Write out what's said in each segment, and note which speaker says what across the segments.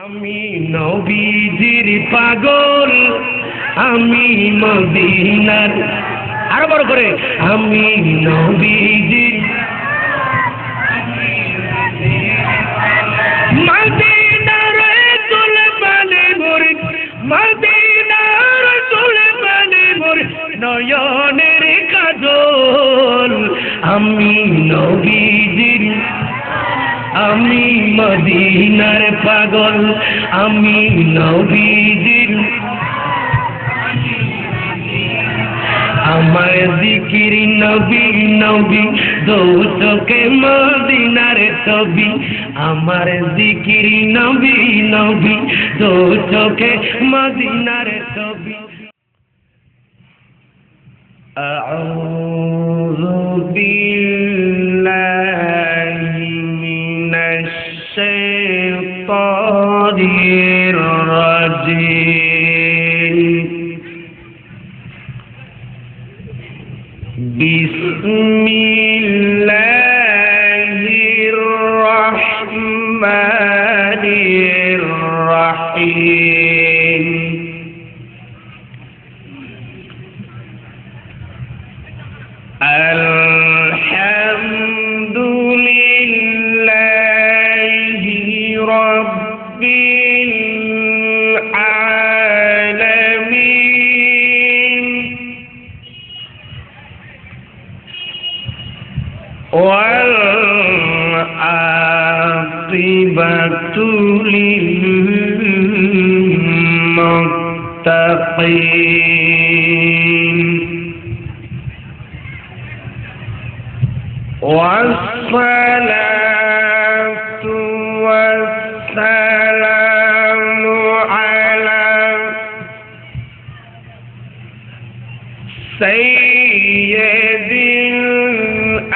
Speaker 1: আমি নবীজির পাগল, আমি মদিনার, আরো বড় করে, আমি নবীজির মদিনার তুলবানে মোরে, মদিনার তুলবানে মোরে নয়নের কাজল। আমি নবীজির, আমি মদিনার পাগল, আমি নবীজির, আমার জিকির নবী নবী, দো চোখে মদিনার ছবি, আমার জিকির নবী নবী, দো চোখে মদিনার ছবি। আউযু বিল্লাহি মিনাশ শাইতানির রাজীম। বিসমিল্লাহির রহমানির রহিম। আলহামদুলিল্লাহি রাব্বিল আলামিন। ওয়াল আকিবাতু লিল মুত্তাকিন। والصلاة والسلام على سيد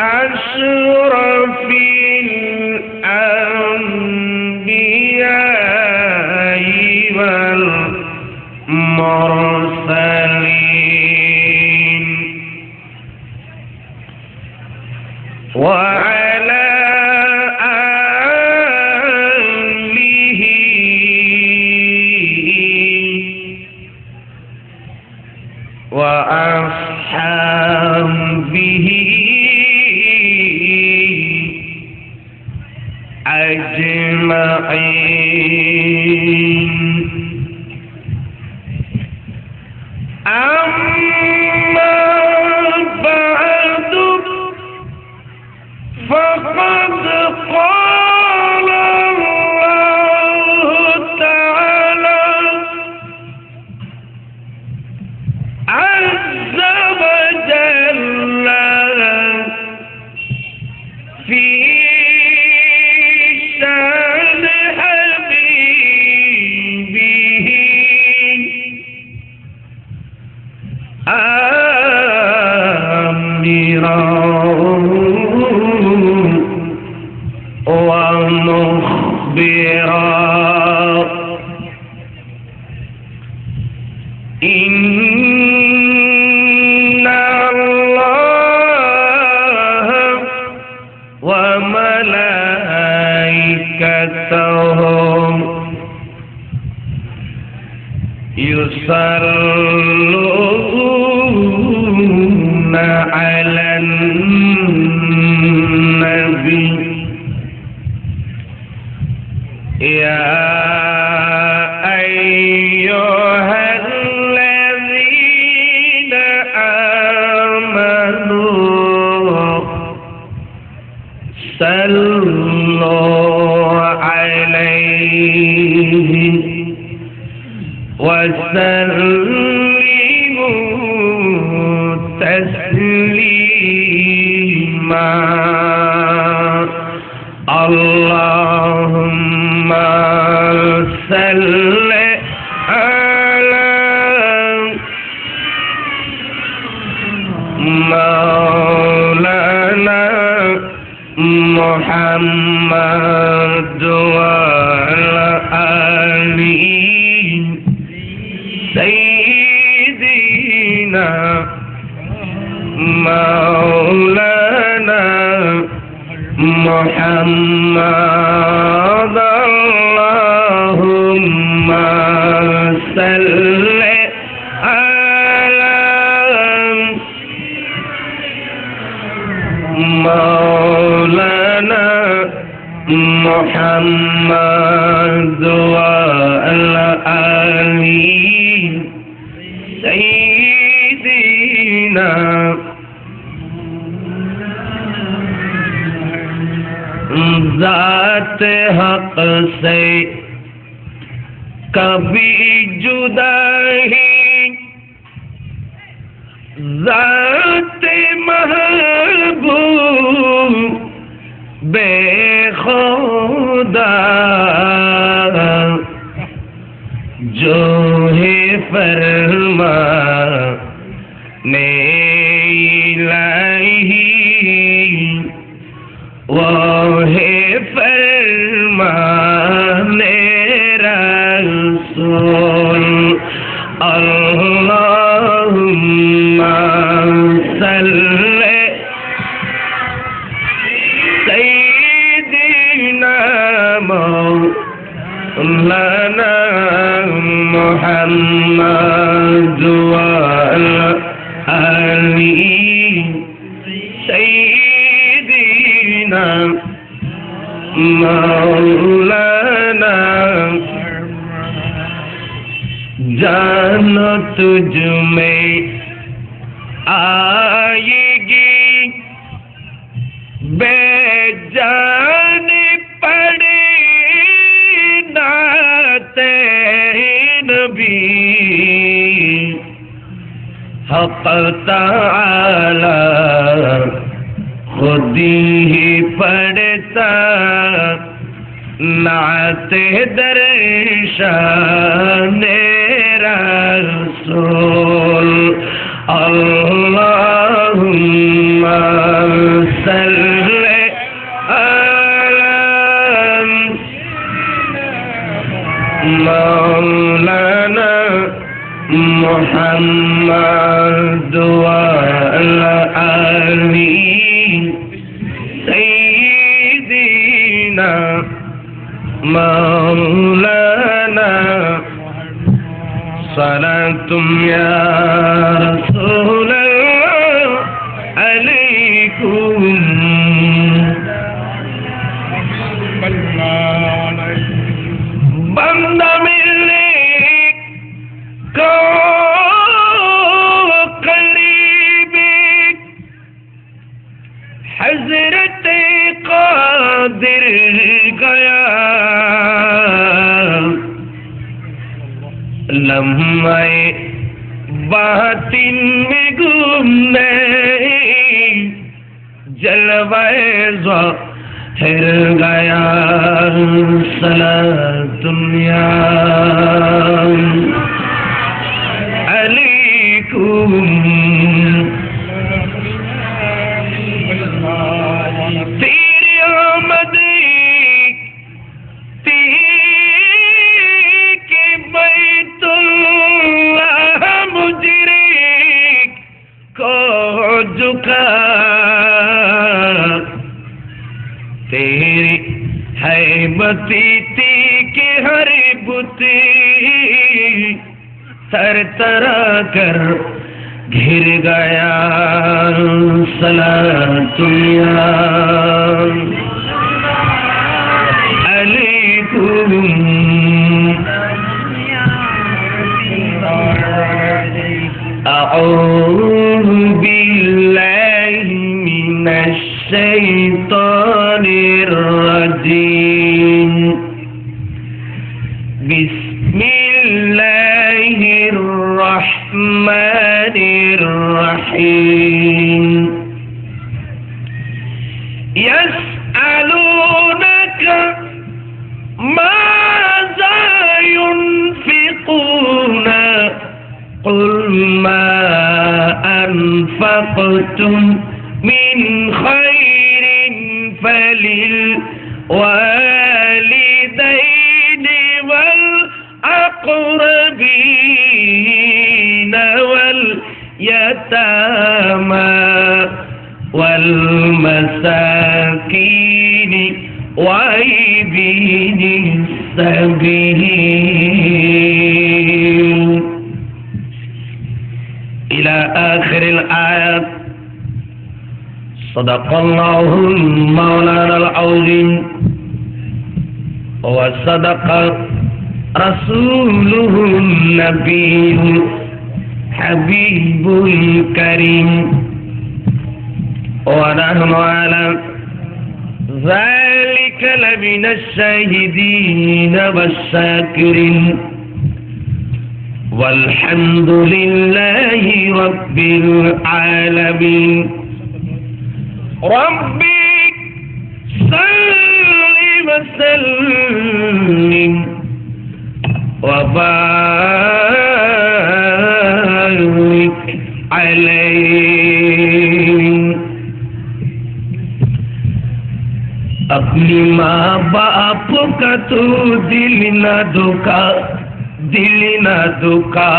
Speaker 1: الأشرف الأنبياء والمرسلين وعلى آله وأصحابه أجمعين. أما بعد فقد قال الله تعالى عز وجل في شأن حبيبه آمرا ومخبرا إن الله وملائكته يصلون على النبي يا أيها الذين آمنوا صلوا عليه وسلموا تسليما. اللهم صل على مولانا محمد وعلى آله سيدنا مولانا محمد. الله صل على مولانا محمد وعلى آله سيدنا ذات حق سے کبھی جدا ہی ذات محبوب بے خدا جو ہے فرمانے الہی وہ ہے فرمانے رسول اللہم صلی سیدنا مولانا محمد وعلى آلہ سیدنا مولانا جانو تجھ میں آئے گی بے جان پڑے نعت نبی حق تعالی خودی ہی پڑھتا نعت در شان رسول اللہم صلی علی مولانا محمد وعلى آلہ سیدنا مولانا صلاة یا رسول اللہ علیکم بندہ ملنے کو قریب حضرت قادر گیا لمحہ باطن میں گھومنے جلوہ ظاہر گیا صلاۃ یا علیکم تیری آمد بیت اللہ مجرک کو جھکا تیری ہیبتی تھی کہ ہر بت سر ترا کر گھر گیا صلاۃ یا علیکم اعوذ باللہ من الشیطان الرجیم بسم اللہ الرحمن الرحیم یسألونک ماذا ينفقون قل ما أنفقتم من خير فللوالدين والأقربين واليتامى والمساكين وابن السبيل آخر الآيات صدق الله مولانا العظيم وصدق رسوله النبي حبيب الكريم ونحن على ذلك لمن الشاهدين والشاكرين والحمد لله رب العالمين ربي صل وسلم وبارك عليه اپنی ماں باپ کا تو دل نہ دکھا دل نہ دکھا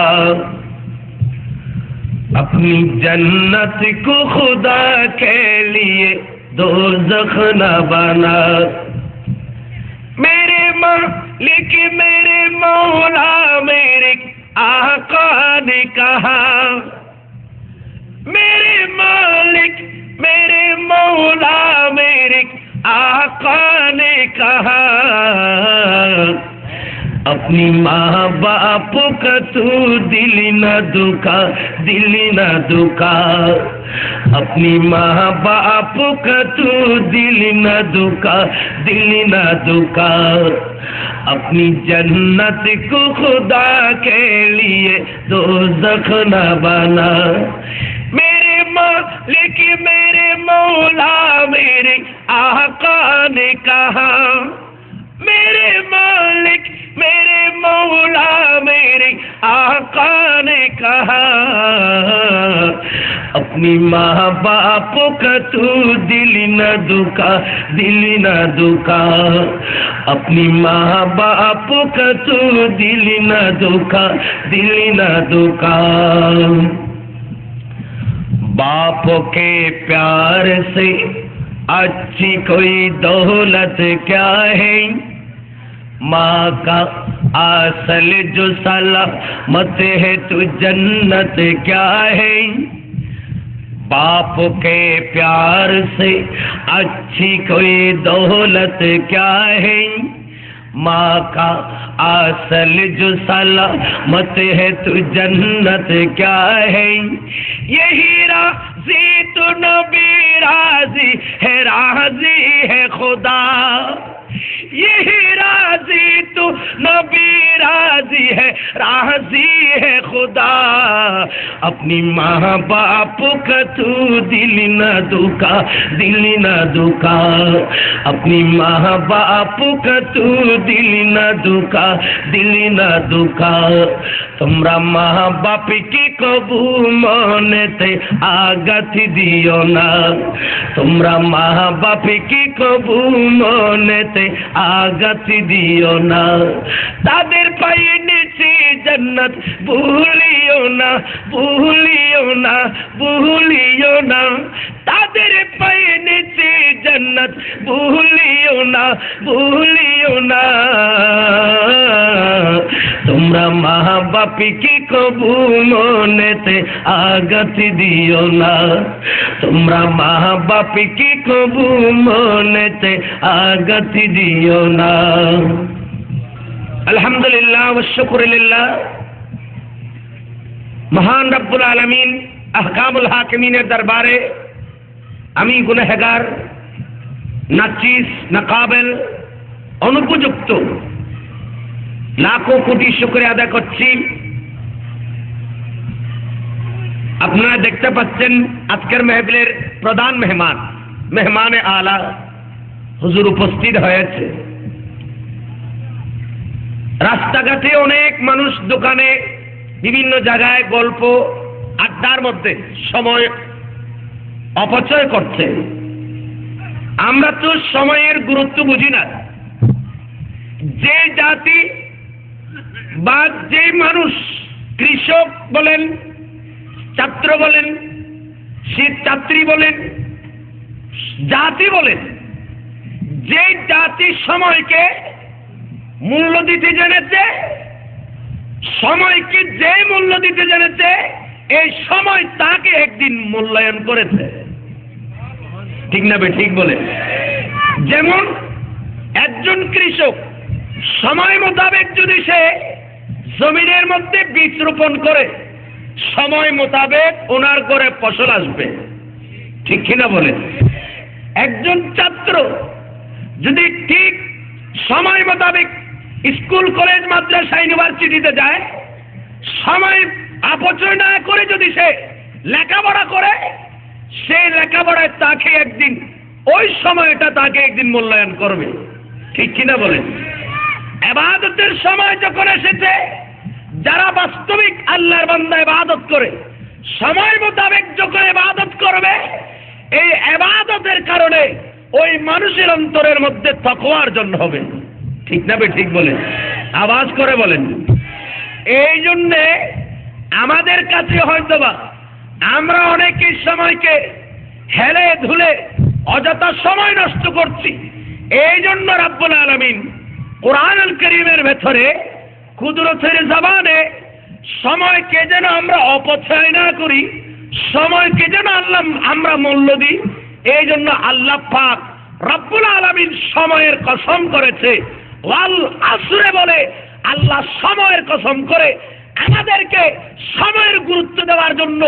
Speaker 1: اپنی جنت کو خدا کے لیے دوزخ نہ بنا میرے مالک میرے مولا میرے آقا نے کہا میرے مالک میرے مولا میرے آقا نے کہا اپنی ماں باپ کا تو دل نہ دکھا دل نہ دکھا اپنی ماں باپ کا تو دل نہ دکھا دل نہ دکھا اپنی جنت کو خدا کے لیے دوزخ نہ بنا میرے مالک میرے مولا میرے آقا نے کہا میرے مالک میرے مولا میرے آقا نے کہا اپنی ماں باپ کا تو دل نہ دکھا دل نہ دکھا اپنی ماں باپ کا تو دل نہ دکھا دل نہ دکھا باپ کے پیار سے اچھی کوئی دولت کیا ہے ماں کا اصل جو سلامت ہے تو جنت کیا ہے باپ کے پیار سے اچھی کوئی دولت کیا ہے ماں کا اصل جو سلامت ہے تو جنت کیا ہے یہی راضی تو نبی راضی ہے خدا یہی راضی تو نبی راضی ہے خدا اپنی ماں باپ کا تو دل نہ دکھا دل نہ دکھا اپنی ماں باپ کا تو دل نہ دکھا دل نہ دکھا تمرا ماں باپ کی کبو مانتے آگت دیو نا تمرا ماں باپ کی کبو مانتے آگت دیو نا تادر پائے نیچے جنت بھولیو نا بھولیو نا بھولیو نا تادر پائے نیچے جنت بھولیو نا بھولیو نا تمرا ماں باپ کی کبو مانتے آگت دیو نا تمرا ماں باپ کی کبو مانتے آگت دیو نا الحمدللہ والشکر للہ মহান রব্বুল আলামিন আহকামুল হাকিমিনের দরবারে আমি গুনাহগার নাচিস নাকাবেল অনুপযুক্ত লাখো কোটি শুকরিয়া আদায় করছি আপনারা দেখতে পাচ্ছেন আজকের মেহফিলের প্রধান মেহমানে আলা হুজুর উপস্থিত হয়েছে রাস্তাঘাটে অনেক মানুষ দোকানে বিভিন্ন জায়গায় গল্প আড্ডার মধ্যে সময় অপচয় করছে আমরা তো সময়ের গুরুত্ব বুঝি না যে জাতি বা যে মানুষ কৃষক বলেন ছাত্র বলেন ছাত্রী বলেন জাতি বলেন যে জাতি সময়কে মূল্য দিতে জেনেছে সময়কে যে মূল্য দিতে জেনেছে এই সময় তাকে একদিন মূল্যায়ন করেছে। ঠিক না ঠিক বলে? যেমন একজন কৃষক সময় মোতাবেক যদি সে জমিনের মধ্যে বীজ রোপণ করে, সময় মোতাবেক ওনার করে ফসল আসবে। ঠিক কিনা বলেন? একজন ছাত্র যদি ঠিক সময় মোতাবেক স্কুল কলেজ মাদ্রাসা ইউনিভার্সিটিতে যায়, সময় অপচয় না করে যদি সে লেখাপড়া করে, সেই লেখাপড়ায় তাকে একদিন ওই সময়টা তাকে একদিন মূল্যায়ন করবে। ঠিক কিনা বলেন? ইবাদতের সময় যখন এসেছে, যারা বাস্তবিক আল্লাহর বান্দা ইবাদত করে সময় মোতাবেক যখন ইবাদত করবে, এই ইবাদতের কারণে ওই মানুষের অন্তরের মধ্যে তাকওয়ার জন্য হবে। ঠিক না ঠিক বলেন? আওয়াজ করে বলেন। এই জন্যে আমাদের কাছে হয়তোবা আমরা অনেকেই সময়কে হেলে ধুলে অযথা সময় নষ্ট করছি। এই জন্য রাব্বুল আলামিন কোরআনুল কারীমের ভেতরে কুদরতের জবানে সময়কে যেন আমরা অপচয় না করি, সময়কে যেন আমরা মূল্য দিই। এই জন্য আল্লাহ পাক রাব্বুল আলামিন সময়ের কসম করেছে। ওয়াল আসরে বলে আল্লাহ সময়ের কসম করে আমাদেরকে সময়ের গুরুত্ব দেওয়ার জন্য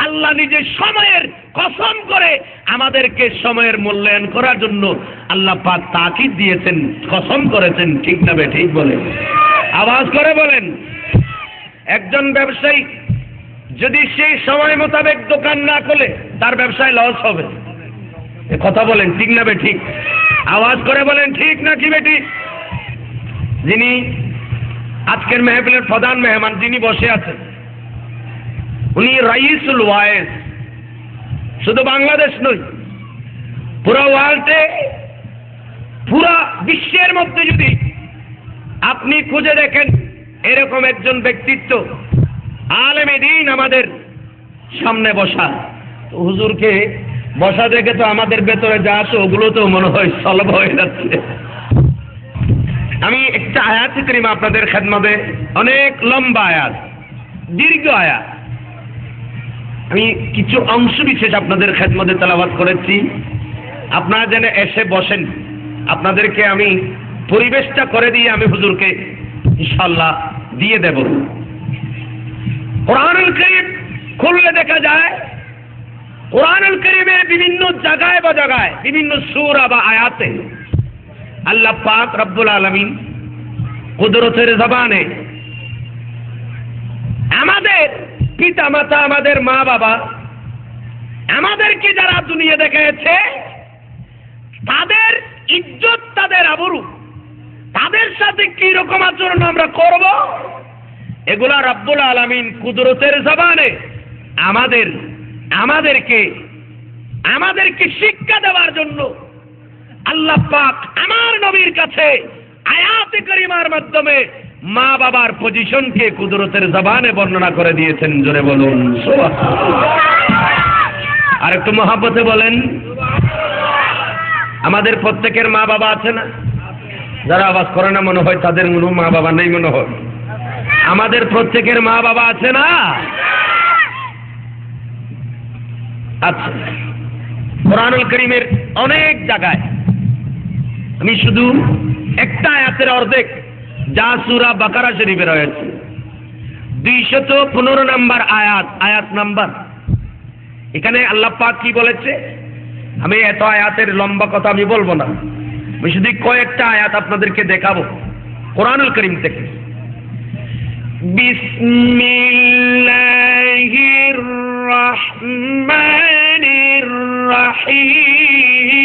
Speaker 1: আল্লাহ নিজে সময়ের কসম করে আমাদেরকে সময়ের মূল্যায়ন করার জন্য আল্লাহ পাক তাকিদ দিয়েছেন, কসম করেছেন। ঠিক না ঠিক বলে? আওয়াজ করে বলেন। একজন ব্যবসায়ী যদি সেই সময় মোতাবেক দোকান না খোলে, তার ব্যবসায় লস হবে। কথা বলেন ঠিক না ঠিক? আওয়াজ করে বলেন ঠিক না কি বেটি? যিনি আজকের মেহফিলের প্রধান মেহমান যিনি বসে আছেন, উনি রাইসুল ওয়াইজ। শুধু বাংলাদেশ নয়, পুরো ওয়ার্ল্ডে, পুরো বিশ্বের মধ্যে যদি আপনি খুঁজে দেখেন এরকম একজন ব্যক্তিত্ব, আলেমে দ্বীন আমাদের সামনে বসা। হুজুরকে বসা দেখে তো আমাদের ভেতরে যা আছে ওগুলো তো মনে হয় সলভ হয়ে যাচ্ছে। আমি একটা আয়াত কারিমা আপনাদের খেদমতে, অনেক লম্বা আয়াত, দীর্ঘ আয়াত, আমি কিছু অংশ বিশেষ আপনাদের খেদমতে তেলাওয়াত করেছি। আপনারা যেন এসে বসেন, আপনাদেরকে আমি পরিবেশটা করে দিয়ে আমি হুজুরকে ইনশাআল্লাহ দিয়ে দেব। কোরআনুল কারীম খুললে দেখা যায় কোরআনুল কারীমের বিভিন্ন জায়গায় বা জায়গায়, বিভিন্ন সূরা বা আয়াতে আল্লাহ পাক রব্বুল আলামিন কুদরতের জবানে আমাদের পিতা মাতা, আমাদের মা বাবা, আমাদেরকে যারা দুনিয়া দেখাচ্ছে, তাদের ইজ্জত, তাদের আবরু, তাদের সাথে কি রকম আচরণ আমরা করব, এগুলা রব্বুল আলামিন কুদরতের জবানে আমাদেরকে শিক্ষা দেওয়ার জন্য আল্লাহ পাক আমার নবীর কাছে আয়াতে কারিমার মাধ্যমে মা বাবার পজিশনকে কুদরতের জবানে বর্ণনা করে দিয়েছেন। জোরে বলুন সুবহানাল্লাহ। আর একটু মহব্বতে বলেন। আমাদের প্রত্যেকের মা বাবা আছে না? যারা আওয়াজ করে না মনে হয় তাদের কোনো মা বাবা নেই মনে হয়। আমাদের প্রত্যেকের মা বাবা আছে না? আচ্ছা, কোরআনুল কারীমের অনেক জায়গায়, আমি শুধু একটা আয়াতের অর্ধেক, যা সূরা বাকারা শরীফে রয়েছে, 215 নম্বর আয়াত নাম্বার। এখানে আল্লাহ পাক কি বলেছে? আমি এত আয়াতের লম্বা কথা আমি বলবো না, আমি শুধু কয়েকটা আয়াত আপনাদেরকে দেখাবো কোরআনুল কারীম থেকে। বিসমিল্লাহির রহমানির রহিম।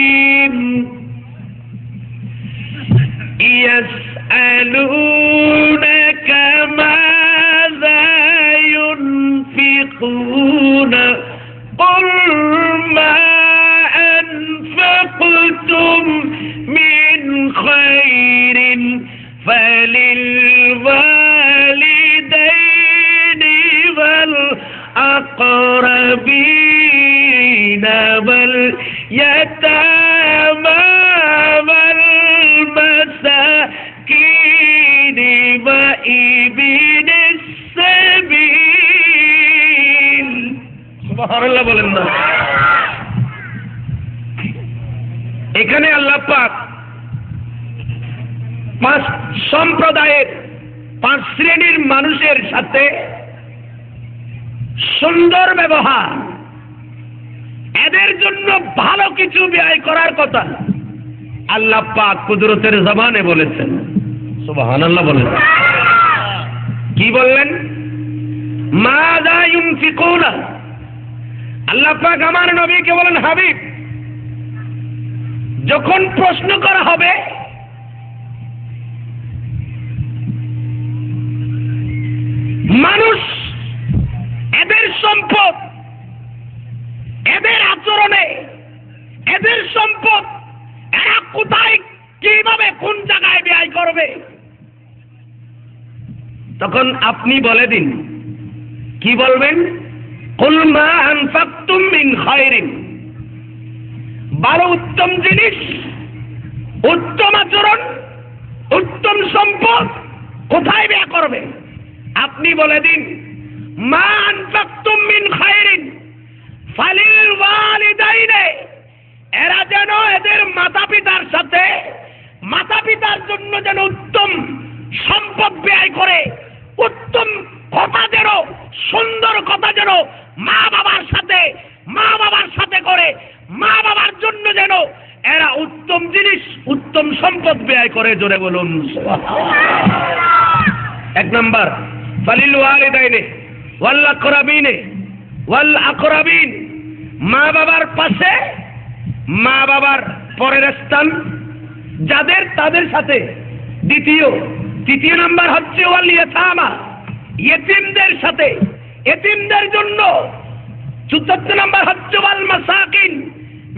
Speaker 1: ইয়াসআলুনাকা মাযা ইউনফিকুনা কুল মা আনফাকতুম মিন খায়রিন ফালিলওয়ালিদাইনি ওয়াল আকরাবিনা ওয়াল ইয়াতামা ওয়াল মাসাকিনি ওয়া ইবনিস সাবিল এখানে আল্লাহ পাক 5 সম্প্রদায়ের 5 শ্রেণীর মানুষের সাথে সুন্দর ব্যবহার, এদের জন্য ভালো কিছু ব্যয় করার কথা আল্লাহ পাক কুদরতের জবানে বলেছেন। সুবহানাল্লাহ বলেন। কি বললেন? মাযা ইউনফিকুনা। আল্লাহ পাক আমার নবীকে বলেন, হাবিব, যখন প্রশ্ন করা হবে মানুষ এদের সম্পদ, এদের আচরণে, এদের সম্পদ এরা কোথায়, কিভাবে, কোন জায়গায় ব্যয় করবে, তখন আপনি বলে দিন। কি বলবেন? কুল মা আনফাকতুম মিন খায়রিন। ভালো উত্তম জিনিস, উত্তম আচরণ, উত্তম সম্পদ কোথায় ব্যয় করবে? আপনি বলে দিন, মা আনফাকতুম মিন খায়রিন ফালিল ওয়ালিদাইনে। এরা যেন এদের মাতা পিতার সাথে, মাতা পিতার জন্য যেন উত্তম সম্পদ ব্যয় করে, উত্তম কথা যেন, সুন্দর কথা যেন মা বাবার সাথে করে, মা বাবার জন্য যেন এরা উত্তম জিনিস, উত্তম সম্পদ ব্যয় করে। জোরে বলুন। 1 নাম্বার, ফালিল ওয়ালিদাইনে ওয়াল আকরাবিনে ওয়াল আকরাবিন। মা বাবার পাশে, মা বাবার পরের স্থান যাদের, তাদের সাথে। তৃতীয় নাম্বার হচ্ছে ওয়াল ইয়াতামা, ইয়েতিমদের সাথে, ইয়েতিমদের জন্য। ৪র্থ নাম্বার হচ্ছে ওয়াল মাসাকিন,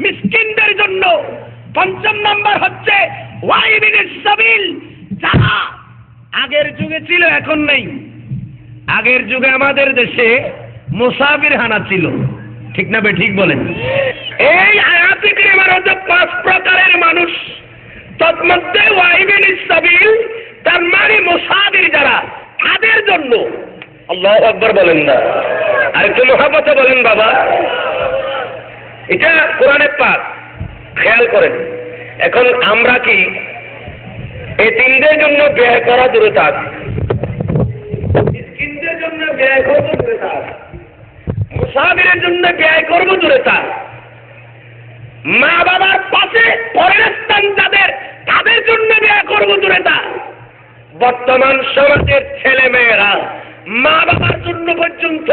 Speaker 1: মিসকিনদের জন্য। ৫ম নাম্বার হচ্ছে ওয়াইবিনিস সাবিল, যারা আগের যুগে ছিল এখন নেই। আগের যুগে আমাদের দেশে মুসাফির হানা ছিল, ঠিক না? ঠিক বলেন। এই আয়াতে কারিমার মধ্যে 5 প্রকারের মানুষ, তন্মধ্যে ওয়াইবিনিস সাবিল, তার মানে মুসাফির যারা, তাদের জন্য। আল্লাহু আকবার বলেন না, আর একটু মহব্বতে বলেন বাবা। এটা কোরআনে পাক, খেয়াল করেন। এখন আমরা কি এই 3দের জন্য ব্যয় করা দূরে থাক, মিসকিনদের জন্য ব্যয় করবো দূরে থাক, মুসাফিরের জন্য ব্যয় করবো দূরে থাক, মা বাবার পাশে পরের স্থান যাদের, তাদের জন্য ব্যয় করবো দূরে থাক। বর্তমান সমাজের ছেলে মেয়েরা মা বাবার জন্য পর্যন্ত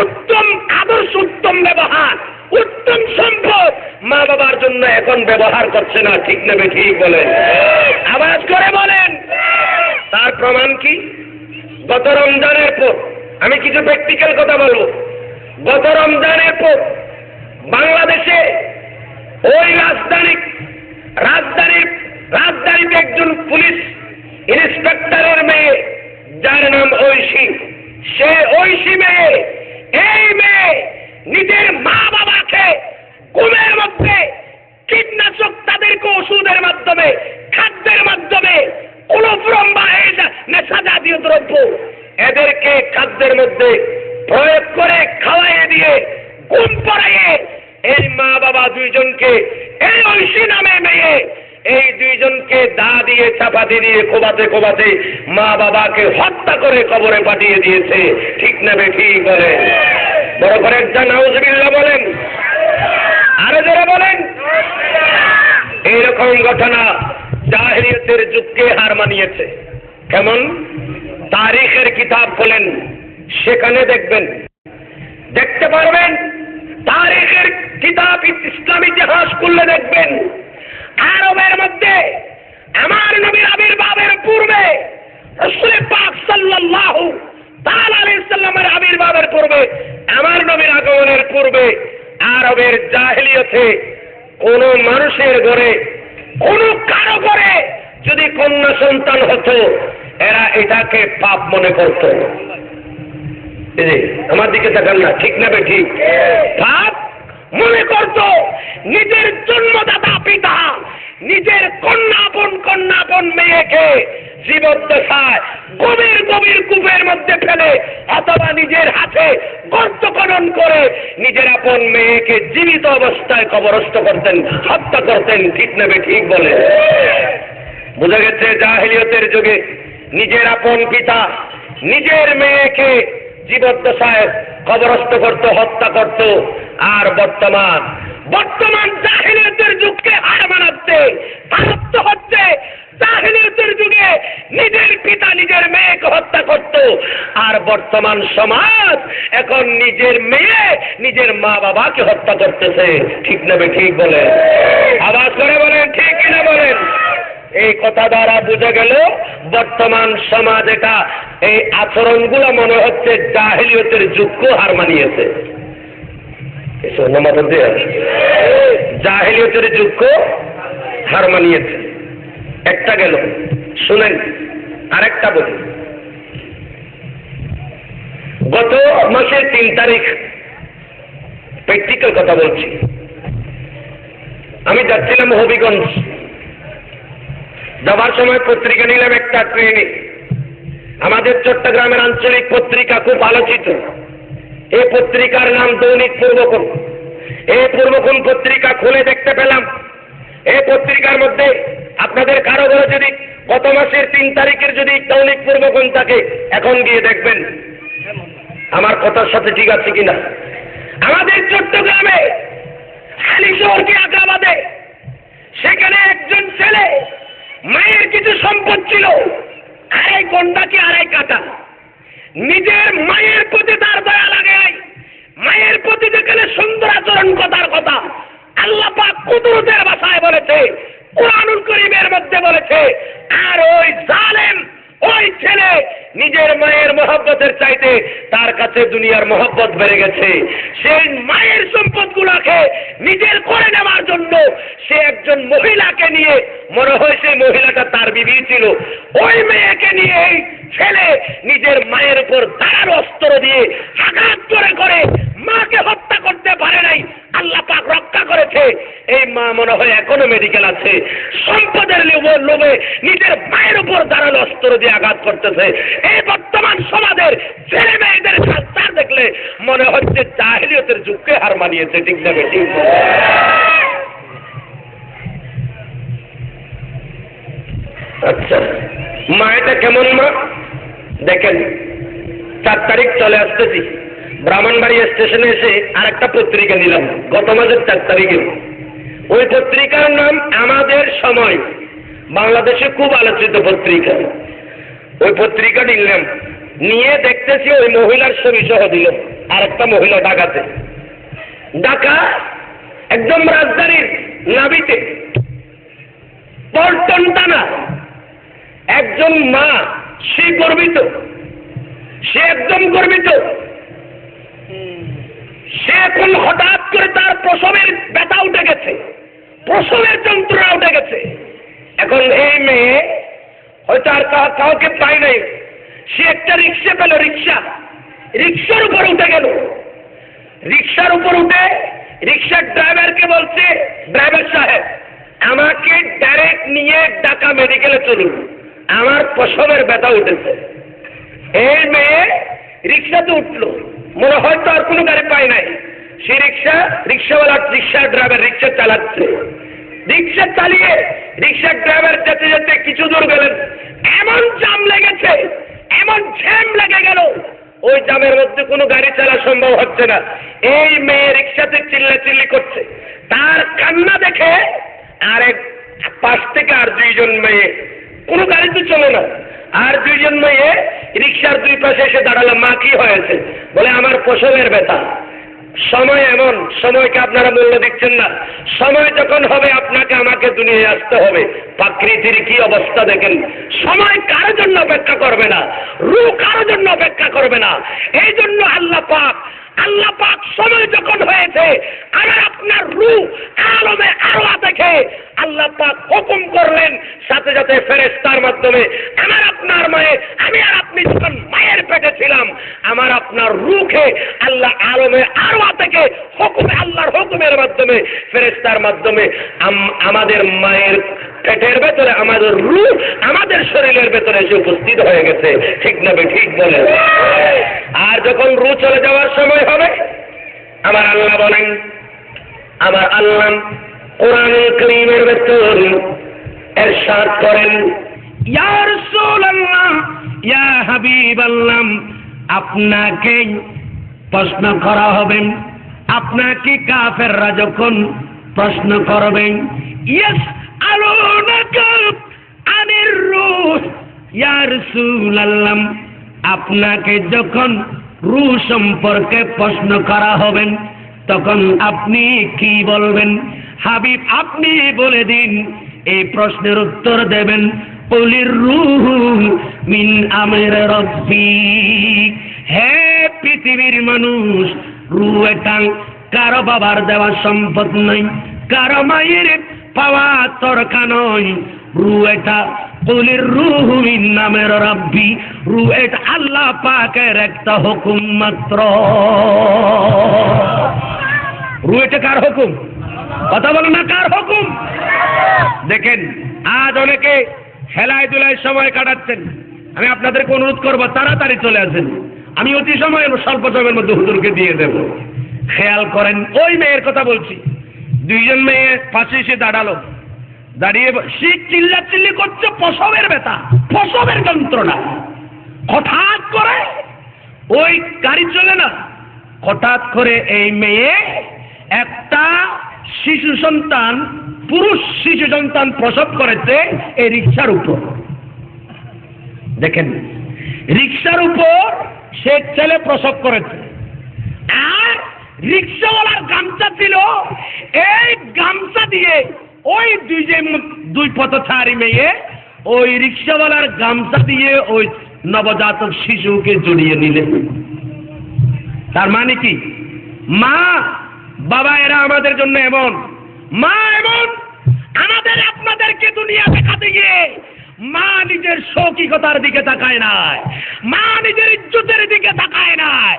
Speaker 1: উত্তম আদর্শ, উত্তম ব্যবহার, উত্তম সম্পদ মা বাবার জন্য এখন ব্যবহার করছে না, ঠিক না? ঠিক বলেন, আওয়াজ করে বলেন। তার প্রমাণ কি? গত রমজানের পর, আমি কিছু প্র্যাকটিক্যাল কথা বলবো। গত রমজানের পর বাংলাদেশে ওই রাজধানীতে একজন পুলিশ ইন্সপেক্টরের মেয়ে, যার নাম ঐশী, সে ঐশী মেয়ে, এই মেয়ে নিজের মা বাবাকে ঘুমের মধ্যে কীটনাশক, তাদেরকে ওষুধের মাধ্যমে, খাদ্যের মাধ্যমে, ক্লোরোফর্ম বা নেশা জাতীয় দ্রব্য এদেরকে খাদ্যের মধ্যে প্রয়োগ করে খাওয়াইয়ে দিয়ে ঘুম পড়াইয়ে এই মা বাবা দুইজনকে, এই ঐশী নামে মেয়ে, এই দুইজনকে দা দিয়ে, চাপাতি দিয়ে কোবাতে মা বাবাকে হত্যা করে কবরে পাঠিয়ে দিয়েছে, ঠিক না? ঠিক বলেন। বড় করে একটা নাউজুবিল্লাহ বলেন, আরো যারা বলেন। এইরকম ঘটনা জাহেলিয়াতের যুগকে হার মানিয়েছে। কেমন? তারিখের কিতাব খোলেন, সেখানে দেখবেন, দেখতে পারবেন। তারিখের কিতাব, ইসলামী ইতিহাস খুললে দেখবেন, আরবের মধ্যে আমার নবীর আবির্ভাবের পূর্বে, রাসূল পাক সাল্লাল্লাহু তাআলা আলাইহি সাল্লামের আবির্ভাবের পূর্বে, আমার নবীর আগমনের পূর্বে আরবের জাহেলিয়াতে কোন মানুষের ঘরে, কোন কারো ঘরে যদি কন্যা সন্তান হতো, এরা এটাকে পাপ মনে করত। আমার দিকে তাকান না, ঠিক না? ঠিক। পাপ মনে করত। নিজের জন্মদাতা পিতা নিজের কন্যাপন মেয়েকে জীবদ্দশায় গভীর কূপের মধ্যে ফেলে, অথবা নিজের হাতে কর্তকরণ করে নিজের আপন মেয়েকে জীবিত অবস্থায় কবরস্থ করতেন, হত্যা করতেন। ঠিক নেবে ঠিক বলে? বোঝা গেছে জাহেলিয়তের যুগে নিজের আপন পিতা নিজের মেয়েকে জীবদ্দশায় কবরস্থ করত, হত্যা করত। আর বর্তমান জাহেলিয়তের যুগকে হার মানাচ্ছে, প্রাপ্ত হচ্ছে। জাহেলিয়তের যুগে নিজের পিতা নিজের মেয়েকে হত্যা করত, আর বর্তমান সমাজ এখন নিজের মেয়ে নিজের মা বাবাকে হত্যা করতেছে। ঠিক নেবে ঠিক বলে? আওয়াজ করে বলেন ঠিক কিনা বলেন? এই কথা দ্বারা বোঝা গেল বর্তমান সমাজ এটা এই আচরণগুলো মনে হচ্ছে জাহেলিয়তের যুগকে হার মানিয়েছে। জাহেলিয়তের যুগকে হার মানিয়েছে। একটা গেল, শুনেন আরেকটা বলি। গত মাসের 3 তারিখ প্র্যাকটিক্যাল কথা বলছি, আমি যাচ্ছিলাম হবিগঞ্জ। যাবার সময় পত্রিকা নিলাম একটা ট্রেনে। আমাদের চট্টগ্রামের আঞ্চলিক পত্রিকা, খুব আলোচিত। এই পত্রিকার নাম দৈনিক পূর্বক্ষণ। এই পূর্বক্ষণ পত্রিকা খুলে দেখতে পেলাম, এই পত্রিকার মধ্যে আপনাদের কারো ঘরে যদি গত মাসের 3 তারিখের যদি দৈনিক পূর্বক্ষণ থাকে, এখন গিয়ে দেখবেন আমার কথার সাথে ঠিক আছে কিনা। আমাদের চট্টগ্রামে হালিশহরকে আঁকা বাঁধে, সেখানে একজন ছেলে, মায়ের কিছু সম্পদ ছিল, 2.5 গন্ডা কি 2.5 কাঠা। নিজের মায়ের প্রতি তার দয়া লাগে, মায়ের প্রতি যেখানে সুন্দর আচরণ কথার কথা আল্লাহ পাক কুদরতের ভাষায় বলেছে, কুরআনুল কারীমের মধ্যে বলেছে। আর ওই জালেম, ওই ছেলে নিজের মায়ের মহব্বতের চাইতে তার কাছে দুনিয়ার মহব্বত বেড়ে গেছে। সেই মায়ের সম্পদগুলোকে নিজের করে নেওয়ার জন্য সে একজন মহিলাকে নিয়ে, মনে হয় সেই মহিলাটা তার বিবি ছিল, ওই মেয়েকে নিয়ে এই ছেলে নিজের মায়ের উপর ধারালো অস্ত্র দিয়ে আঘাত করে মাকে হত্যা করতে পারে নাই। আল্লাহ পাক রক্ষা করেছে। এই মা মনে হয় এখনো মেডিকেল আছে। সম্পদের লোভে নিজের মায়ের উপর ধারালো অস্ত্র দিয়ে আঘাত করতেছে। এই বর্তমান সমাজের ছেলে মেয়েদের সংস্কার দেখলে মনে হচ্ছে জাহেলিয়তের যুগকে হার মানিয়েছে। ঠিক না ঠিক? আচ্ছা, মা এটা কেমন মা দেখেন। 4 তারিখ চলে আসতেছি, ব্রাহ্মণবাড়িয়া স্টেশনে এসে আরেকটা পত্রিকা নিলাম গত মাসের 4 তারিখে। ওই পত্রিকার নাম আমাদের সময়, বাংলাদেশে খুব আলোচিত পত্রিকা। ওই পত্রিকা নিলাম, নিয়ে দেখতেছি ওই মহিলার ছবি সহ দিল। আরেকটা মহিলা ঢাকা একদম রাজধানীর নাবিতে পল্টন টানা একজন মা, সে গর্বিত, সে একদম গর্বিত। সে এখন হঠাৎ করে তার প্রসবের ব্যথা উঠে গেছে, প্রসবের যন্ত্রণা উঠে গেছে। এখন এই মেয়ে হয়তো আর কাউকে পায় নাই, সে একটা রিক্সা পেল, রিক্সার উপর উঠে গেল। রিক্সার উপর উঠে রিক্সার ড্রাইভারকে বলছে, ড্রাইভার সাহেব আমাকে ডাইরেক্ট নিয়ে ঢাকা মেডিকেলে চলুন, আমার প্রসবের ব্যথা উঠেছে। এই মেয়ে রিক্সাতে উঠলো, মনে হয়তো আর কোনো গাড়ি পায় নাই। সে রিক্সাওয়ালা, রিক্সার ড্রাইভার রিক্সা চালাচ্ছে। রিক্সা চালিয়ে রিক্সার ড্রাইভার যেতে যেতে কিছু দূর গেলেন, এমন জ্যাম লেগেছে, এমন জ্যাম লেগে গেল, ওই জ্যামের মধ্যে কোনো গাড়ি চালা সম্ভব হচ্ছে না। এই মেয়ে রিক্সাতে চিল্লাচিল্লি করছে। তার কান্না দেখে আর এক পাশ থেকে আর 2 জন মেয়ে, কোনো গাড়ি তো চলে না, আর 2 জন মেয়ে রিক্সার 2 পাশে এসে দাঁড়ালো। মা কি হয়েছে? বলে আমার প্রসবের ব্যথা। সময় এমন, সময়কে আপনারা মূল্য দিচ্ছেন না। সময় যখন হবে আপনাকে আমাকে দুনিয়ায় আসতে হবে। প্রকৃতির কি অবস্থা দেখেন। সময় কারো জন্য অপেক্ষা করবে না, রূহ কারো জন্য অপেক্ষা করবে না। এই জন্য আল্লাহ পাক সময় যখন হয়েছে, আমার আপনার রূহ আলমে আরওয়াহ দেখে আল্লাহ পাক হুকুম করলেন, সাথে সাথে ফেরেশতার মাধ্যমে আমার আপনার মায়ে, আমি আর আপনি যখন মায়ের পেটে ছিলাম, আমার আপনার রূহকে আল্লাহ আলমে আরওয়াহ থেকে হুকুমে, আল্লাহর হুকুমের মাধ্যমে, ফেরেশতার মাধ্যমে আমাদের মায়ের পেটের ভেতরে আমাদের রূহ আমাদের শরীরের ভেতরে এসে উপস্থিত হয়ে গেছে, ঠিক না ঠিক বলে। আর যখন রূহ চলে যাওয়ার সময় হবে, আমার আল্লাহ বলেন, আমার আল্লাহ কোরআনুল কারীমের ভেতর ইরশাদ করেন, ইয়া রাসূলুল্লাহ, ইয়া হাবিবাল্লাহ, আপনাকে প্রশ্ন করা হবে, আপনাকে কাফেররা যখন প্রশ্ন করবেন, ইয়াসআলুনাকা আনির রূহ, ইয়া রাসূলুল্লাহ, আপনাকে যখন রূহ সম্পর্কে প্রশ্ন করা হবে তখন আপনি কি বলবেন? হাবিব আপনি বলে দিন, এই প্রশ্নের উত্তর দেবেন, কুলির রূহ মিন আমরি রাব্বি। হে পৃথিবীর মানুষ, রূহ এটা কারো বাবার দেওয়া সম্পদ নয়, কারো মায়ের পাওয়া তরকা নয়, রূহ এটা কুলির রূহ মিন আমরি রাব্বি, রূহ এটা আল্লাহ পাকের একটা হুকুম মাত্র। রূহ এটা কার হুকুম? কথা বলো না, কার হুকুম? দেখেন আজ অনেকে খেলায় দুলায় সময় কাটাচ্ছেন, আমি আপনাদেরকে অনুরোধ করবো তাড়াতাড়ি চলে আসেন, আমি অতি সময় স্বল্প সময়ের মধ্যে হুজুরকে দিয়ে দেব। খেয়াল করেন, ওই মেয়ের কথা বলছি, দুইজন মেয়ে পাশে এসে দাঁড়ালো, দাঁড়িয়ে সে চিল্লাচিল্লি করছে, প্রসবের ব্যথা, প্রসবের যন্ত্রণা। হঠাৎ করে ওই গাড়ি চলে না, হঠাৎ করে এই মেয়ে একটা শিশু সন্তান, পুরুষ শিশু সন্তান প্রসব করেছে এই রিকশার উপর। দেখেন, রিকশার উপর সে ছেলে প্রসব করেছে, আর রিকশাওয়ালার গামছা ছিল, এই গামছা দিয়ে ওই দুই পথচারী মেয়ে ওই রিকশাওয়ালার গামছা দিয়ে ওই নবজাতক শিশুকে জড়িয়ে নিলেন। তার মানে কি? মা বাবা এরা আমাদের জন্য এমন, মা এমন, আমাদের আপনাদেরকে দুনিয়া দেখাতে গিয়ে মা নিজের শৌকিকতার দিকে তাকায় নাই, মা নিজের ইজ্জতের দিকে তাকায় নাই,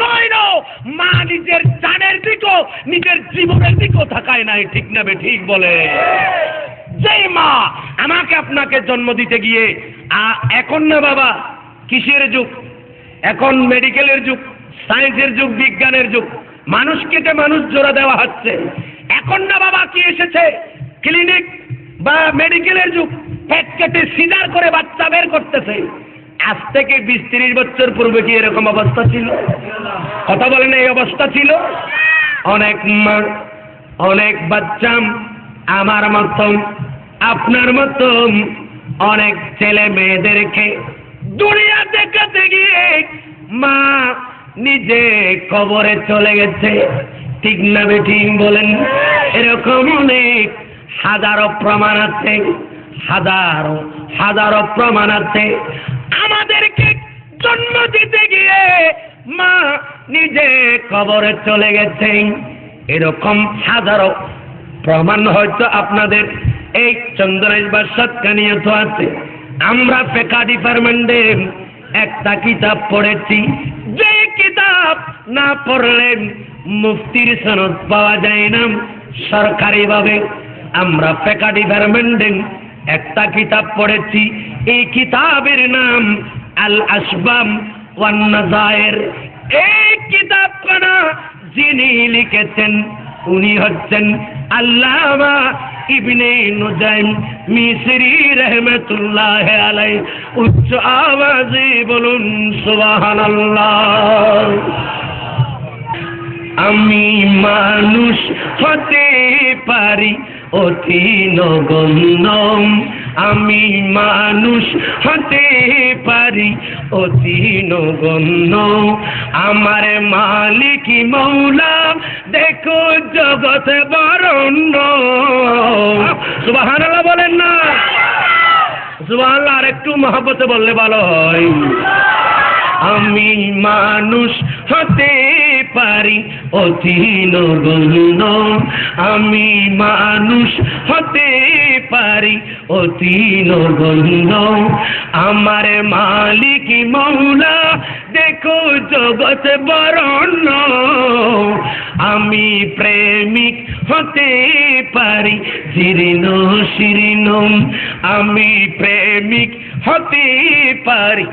Speaker 1: নয় মা নিজের জানের দিকেও, নিজের জীবনের দিকেও তাকায় নাই, ঠিক না ঠিক বলে। যেই মা আমাকে আপনাকে জন্ম দিতে গিয়ে, এখন না বাবা কিসের যুগ, এখন মেডিকেলের যুগ, সায়েন্সের যুগ, বিজ্ঞানের যুগ, মানুষ কেটে মানুষ জোড়া দেওয়া হচ্ছে। এখন না বাবা কি এসেছে, ক্লিনিক বা মেডিকেলের যুগ, পেট কেটে সিজার করে বাচ্চা বের করতেছে। আজ থেকে 20-30 বছর পূর্বে কি এরকম অবস্থা ছিল? কথা বলেন, এই অবস্থা ছিল। অনেক মা, অনেক বাচ্চা আমার মতন, আপনার মতন অনেক ছেলে মেয়েদেরকে দুনিয়া দেখাতে গিয়ে মা নিজে কবরে চলে গেছে, ঠিক না ঠিক বলেন। এরকম অনেক হাজারো প্রমাণ আছে, হাজারো হাজারো প্রমাণ আছে। আমাদেরকে জন্ম দিতে গিয়ে মা নিজে কবরে চলে গেছে, এরকম হাজারো প্রমাণ হয়তো আপনাদের এই চন্দনাইশ বা সাতকানিয়াত আছে। আমরা ফিকহ ডিপার্টমেন্টে একটা কিতাব পড়েছি, যে কিতাব না পড়লে মুফতির সনদ পাওয়া যায় না সরকারিভাবে। আমরা ফিকহ ডিপার্টমেন্টে একটা কিতাব পড়েছি, এই কিতাবের নাম আল আসবাম ওয়ান নাযায়ের। এই কিতাবখানা যিনি লিখেছেন উনি হচ্ছেন আল্লামা ইবনে নুজাইম মিসরি রহমাতুল্লাহ আলাইহি। উচ্চ আওয়াজে বলুন সুবহানাল্লাহ। আমি মানুষ হতে পারি অতি নগণ্য, আমি মানুষ হতে পারি অতি নগণ্য, আমার মালিক মৌলা দেখো জগৎ বরণ্য। সুবহানাল্লাহ বলেন না? সুবহানাল্লাহ আর একটু মহব্বতে বললে ভালো হয়। আমি মানুষ হতে পারি অতি নগণ্য, আমি মানুষ হতে পারি অতি নগণ্য, আমার মালিক মৌলা দেখো জগৎ বরণ্য, আমি প্রেমিক হতে পারি জীর্ণ শীর্ণ, আমি প্রেমিক হতে পারি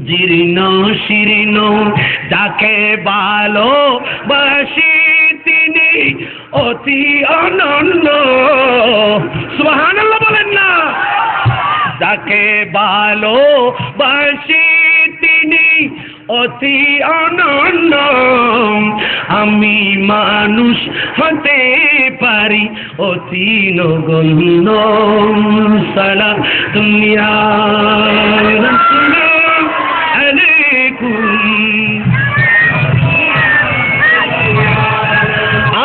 Speaker 1: জীর্ণ শীর্ণ, যাকে ভালোবাসি তিনি অতি অনন্য। সুবহানাল্লাহ বলেন না। যাকে ভালোবাসি তিনি অতি অনন্য, আমি মানুষ হতে পারি অতি নগণ্য। সালাম দুনিয়া আলাইকুম।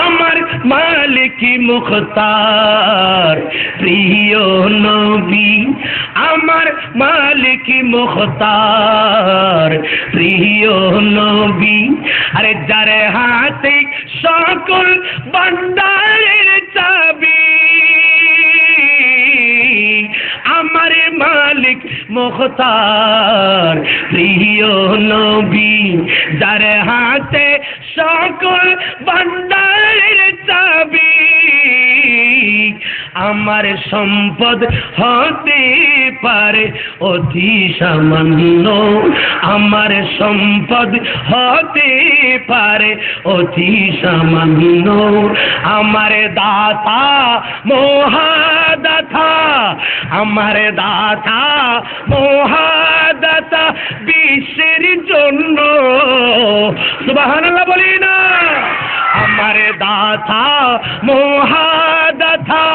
Speaker 1: আমার মালিক মুখতার প্রিয় নবী, আমার মালিক মুখতার প্রিয় নবী, আরে যার হাতে সকল ভান্ডারের চাবি, আমার মালিক মুখতার প্রিয় নবী, যার হাতে সকল ভান্ডারের চাবি, আমার সম্পদ হতে পারে অতি সামান্য, আমার সম্পদ হতে পারে অতি সামান্য, আমার দাতা মহাদাতা, আমার দাতা মহাদাতা বিশ্বের জন্য। সুবহানাল্লাহ বলি না। আমার দাতা মহাদাতা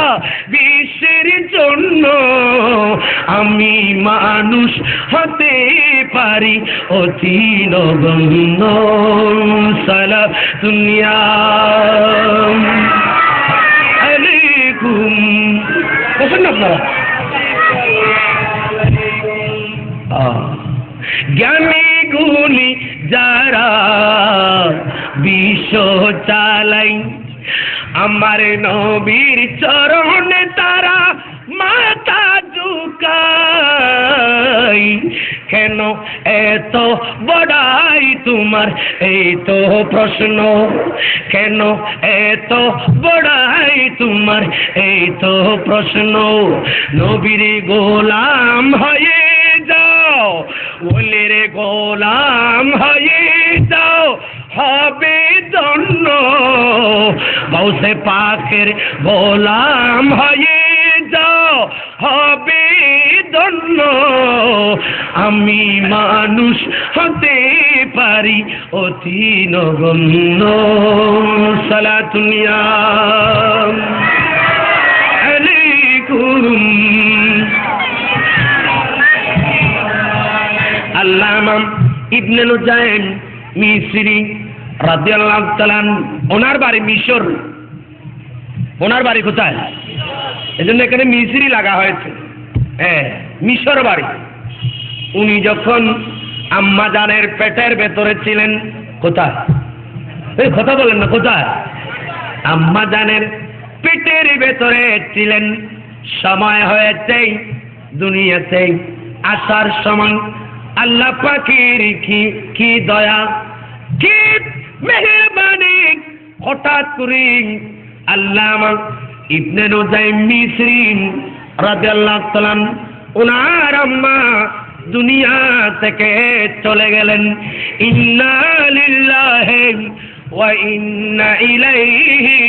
Speaker 1: বিশ্বের জন্য, আমি মানুষ হতে পারি অতি নগণ্য। সালাম দুনিয়া আলাইকুম। বসেন আপনারা। জ্ঞানী গুণী যারা বিশ্ব চালাই, আমার নবীর চরণে তারা মাথা ঝুঁকাই। কেন এত বড়াই তোমার এই তো প্রশ্ন, কেন এত বড়াই তোমার এই তো প্রশ্ন। নবীর গোলাম হয়ে যাও, ওলির গোলাম হয়ে যাও, হবে ধন্য। গাউসে পাকের গোলাম হয়ে যাও, হবে ধন্য। আমি মানুষ হতে পারি অতি নগণ্য। সালাতুনিয়া আলাইকুম। আল্লামা ইবনে নুজাইম মিসরি রাদিয়াল্লাহু তাআলা, ওনার বাড়ি মিশর। ওনার বাড়ি কোথায়? এজন্য এখানে মিসরি লাগা হয়েছে। হ্যাঁ, মিশর বাড়ি। উনি যখন আম্মা জানের পেটের ভেতরে ছিলেন, কোথায়? এই কথা বলেন না, কোথায়? আম্মা জানের পেটের ভেতরে ছিলেন। সময় হয়েছে দুনিয়াতে আসার সময়। আল্লাহ পাকের কি দয়া, কি মেহেরবানি। হঠাৎ করে আল্লামা ইবনে নুজাইম মিসরি রাদিয়াল্লাহু তাআলা ওনার আম্মা দুনিয়া থেকে চলে গেলেন। ইন্না লিল্লাহি ওয়া ইন্না ইলাইহি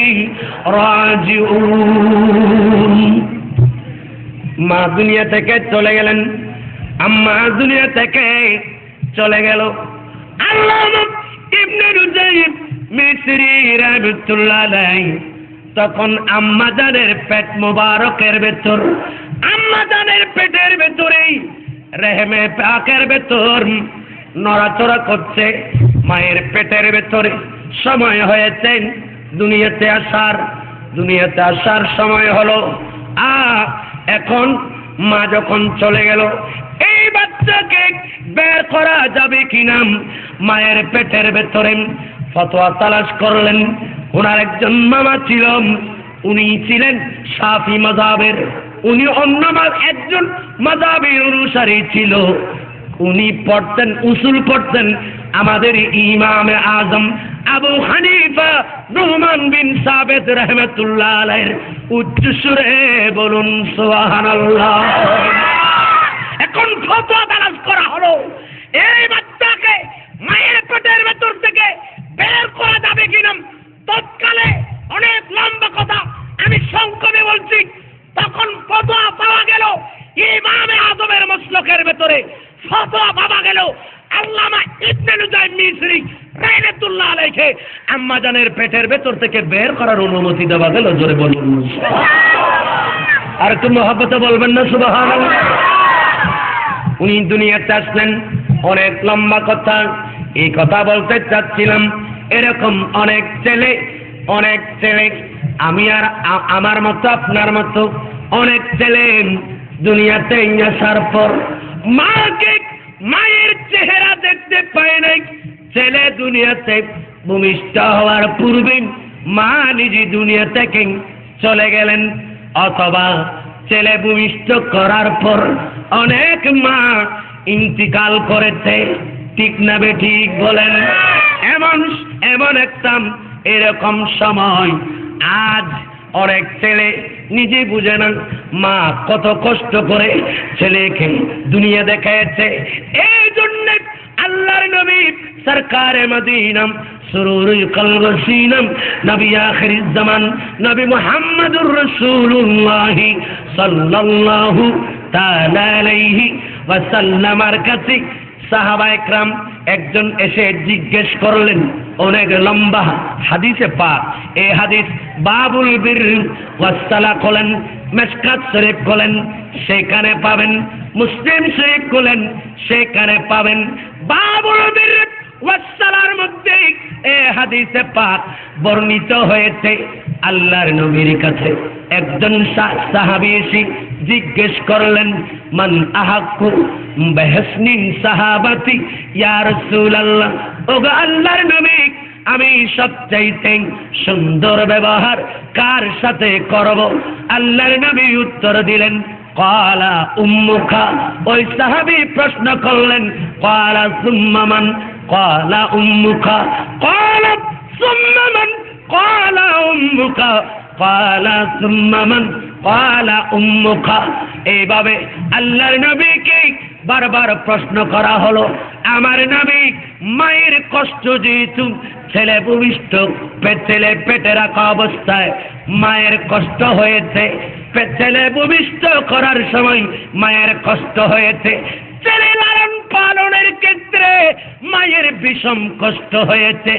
Speaker 1: রাজিউন। মা দুনিয়া থেকে চলে গেলেন, আম্মা দুনিয়া থেকে চলে গেল। আল্লামা ইবনে নুজাইম মিসরি রাহমাতুল্লাহ আলাইহি তখন আম্মা জানের পেট মোবারকের ভেতর, আম্মা জানের পেটের ভেতরেই রেহমে পাকের ভেতর নড়াচড়া করছে। মায়ের পেটের ভেতরে সময় হয়েছে দুনিয়াতে আসার সময় হলো। এখন মা যখন চলে গেল, এই বাচ্চাকে বের করা যাবে কিনা মায়ের পেটের ভেতরে ফতোয়া তালাশ করলেন। ওনার একজন মামা ছিল, উনি ছিলেন শাফি মাযহাবের, উনি অন্য একজন মাযহাবের অনুসারী ছিল। উনি পড়তেন, উসুল পড়তেন আমাদের ইমামে আজম আবু হানিফা নুমান বিন সাবিত রাহমাতুল্লাহ আলাইহির উচ্চ সুরে বলুন সুবহানাল্লাহ। এখন ফতোয়া দারাজ করা হলো, এই বাচ্চাকে মায়ের পেটের ভেতর থেকে বের করা যাবে কিনা। তৎকালে অনেক লম্বা কথা, আমি সংক্ষেপে বলছি। তখন ফতোয়া পাওয়া গেল ইমামে আজমের মাসলকের ভেতরে, ফতোয়া পাওয়া গেল আল্লামা ইবনে নুজাইম মিসরি রাহমাতুল্লাহ আলাইহি আম্মা জানের পেটের ভেতর থেকে বের করার অনুমতি দেওয়া গেল। জোরে বলুন আর একটু মহব্বতে বলবেন না সুবহানাল্লাহ। উনি দুনিয়াতে আসলেন, অনেক লম্বা কথা, এই কথা বলতে চাচ্ছিলাম। এরকম অনেক ছেলে আমি আর আমার মতো আপনার মতো অনেক ছেলে দুনিয়াতে আসার পর মায়ের চেহারা দেখতে পায় নাই। ছেলে দুনিয়াতে ভূমিষ্ঠ হওয়ার পূর্বে মা নিজে দুনিয়া থেকে চলে গেলেন, অথবা ছেলে ভূমিষ্ঠ করার পর অনেক মা ইন্তিকাল করেছে। ঠিক না বেঠিক বলেন? এমন একটা এরকম সময় আজ অনেক ছেলে নিজে বুঝে না মা কত কষ্ট করে ছেলেকে দুনিয়া দেখাচ্ছে। এই জন্য আল্লাহর নবী সরকারে মদিনা সুরুরুল কলবসিনম নবী আখিরিজ জামান নবী মুহাম্মদুর রাসূলুল্লাহ সাল্লাল্লাহু তাআলা আলাইহি ওয়াসাল্লামের কাছে সাহাবা একরাম একজন এসে জিজ্ঞেস করলেন, অনেক লম্বা হাদিসে পাক। এই হাদিস বাবুল বির ওয়াসসালা করেন, মিশকাত শরীফ করেন সেখানে পাবেন, মুসলিম শরীফ করেন সেখানে পাবেন। বাবুল বির ওয়াসসালার মধ্যে এই হাদিসে পাক বর্ণিত হয়েছে। আল্লাহর নবীর কাছে একজন সাহাবী এসে জিজ্ঞেস করলেন, মান আহাক্কু বিহসনিন সাহাবাতি ইয়া রাসূলুল্লাহ। ওগো আল্লাহর নবী, আমি সবচাইতে সুন্দর ব্যবহার কার সাথে করব? আল্লাহর নবী উত্তর দিলেন, ক্বালা উম্মুকা। ওই সাহাবী প্রশ্ন করলেন, ক্বালা সুম্মা মান? ক্বালা উম্মুকা। ক্বালা সুম্মা মান? ক্বালা উম্মুকা। ক্বালা সুম্মা মান? ক্বালা উম্মুকা। এইভাবে আল্লাহর নবীকে বারবার প্রশ্ন করা হলো। আমার নবী মায়ের কষ্ট যেহেতু ছেলে ভূমিষ্ঠ, ছেলে পেটে রাখা অবস্থায় মায়ের কষ্ট হয়েছে, ছেলে ভূমিষ্ঠ করার সময় মায়ের কষ্ট হয়েছে, ছেলে লালন পালনের ক্ষেত্রে মায়ের বিষম কষ্ট হয়েছে।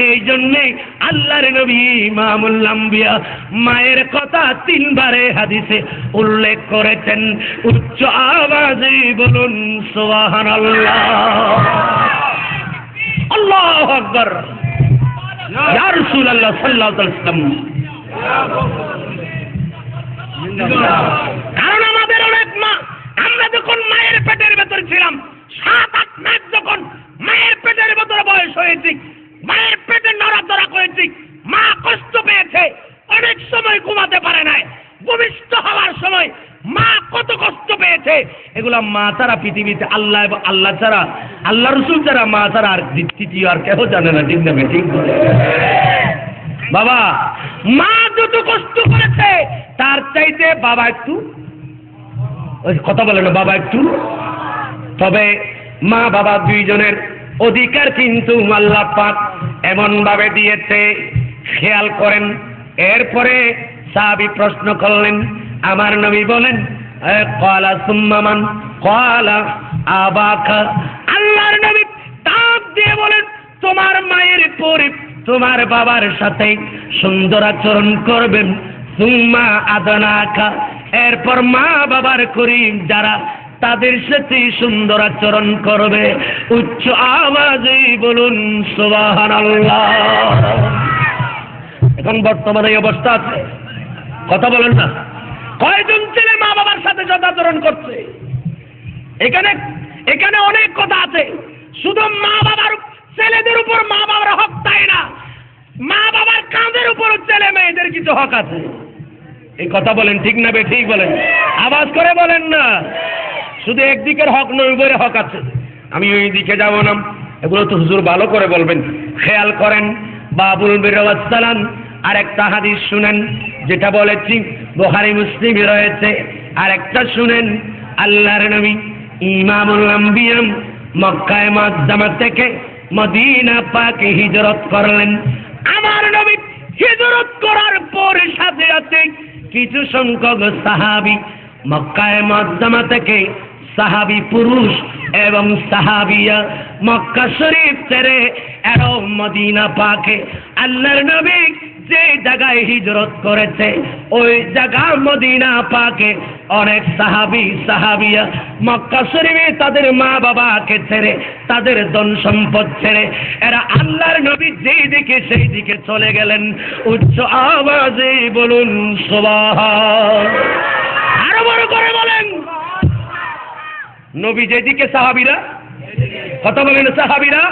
Speaker 1: এই জন্যে আল্লাহর নবী ইমামুল আম্বিয়া মায়ের কথা 3 বারে হাদিসে উল্লেখ করেছেন। উচ্চ আওয়াজে বলুন সুবহানাল্লাহ। আল্লাহু আকবার। ইয়া রাসূলুল্লাহ সাল্লাল্লাহু আলাইহি ওয়াসাল্লাম। কারণ আমাদের অনেক মা, আমরা যখন মায়ের পেটের ভেতর ছিলাম, 7-8 মাস যখন মায়ের পেটের ভেতরে বয়স হয়েছে, মায়ের পেটে নড়াচড়া করেছি, মা কষ্ট পেয়েছে, অনেক সময় ঘুমাতে পারে নাই, ভূমিষ্ঠ হওয়ার সময় মা কত কষ্ট পেয়েছে। এগুলা মা ছাড়া পৃথিবীতে আল্লাহ ছাড়া, আল্লাহ রসুল ছাড়া মা ছাড়া আর তৃতীয় আর কেউ জানে না। ঠিক না? ঠিক বাবা, মা যত কষ্ট করেছে তার চাইতে বাবা একটু, কথা বলে না, বাবা একটু। তবে মা বাবা দুইজনের অধিকার কিন্তু আল্লাহ পাক এমন ভাবে দিয়েছে, খেয়াল করেন। এরপরে সাহাবী প্রশ্ন করলেন, আমার নবী বলেন, ক্বালা সুম্মা মান? ক্বালা আবাকা। আল্লাহর নবী ডাক দিয়ে বলেন, তোমার মায়ের পরে তোমার বাবার সাথে সুন্দর আচরণ করবেন। সুম্মা আদনাকা। এরপর মা বাবার করিম যারা, তাদের সাথে সুন্দর আচরণ করবে। উচ্চ আওয়াজে বলুন সুবহানাল্লাহ। এখন বর্তমানে এই অবস্থা আছে, কথা বলেন না। কয়জন ছেলে মা বাবার সাথে সদাচরণ করছে? এখানে অনেক কথা আছে। শুধু মা বাবার, ছেলেদের উপর মা বাবার হক তাই না, মা বাবার কাঁধের উপর ছেলে মেয়েদের কিছু হক আছে। এই কথা বলেন, ঠিক না বে ঠিক বলেন? আওয়াজ করে বলেন না। শুধু একদিকের হক নয়, উভয়ের হক আছে। আমি ওই দিকে যাব না। এগুলো তো হুজুর ভালো করে বলবেন, খেয়াল করেন। বাবুল বিরওয়াসালাম আর একটা হাদিস শুনেন, যেটা বলেছি বুখারী মুসলিমে রয়েছে। আর একটা শুনেন, আল্লাহর নবী ইমামুল আম্বিয়া মক্কায়ে মুআজ্জামা থেকে মদিনা পাকে হিজরত করলেন। আমার নবী হিজরত করার পর সাথে সাথে কিছু সংখ্যক সাহাবী মক্কায়ে মুআজ্জামা থেকে, সাহাবী পুরুষ এবং সাহাবিয়া, মক্কা শরীফ ছেড়ে এরও মদিনা পাকে আল্লাহর নবী যে জায়গায় হিজরত করেছে ওই জায়গা মদিনা পাকে অনেক সাহাবী সাহাবিয়া মক্কা শরীফে তাদের মা বাবাকে ছেড়ে, তাদের ধন সম্পদ ছেড়ে এরা আল্লাহর নবী যেই দিকে সেই দিকে চলে গেলেন। উচ্চ আওয়াজে বলুন সুবহান, আরো বড় করে বলেন। নবী যেদিকে সাহাবীরা, কথা বলেন সাহাবীরা,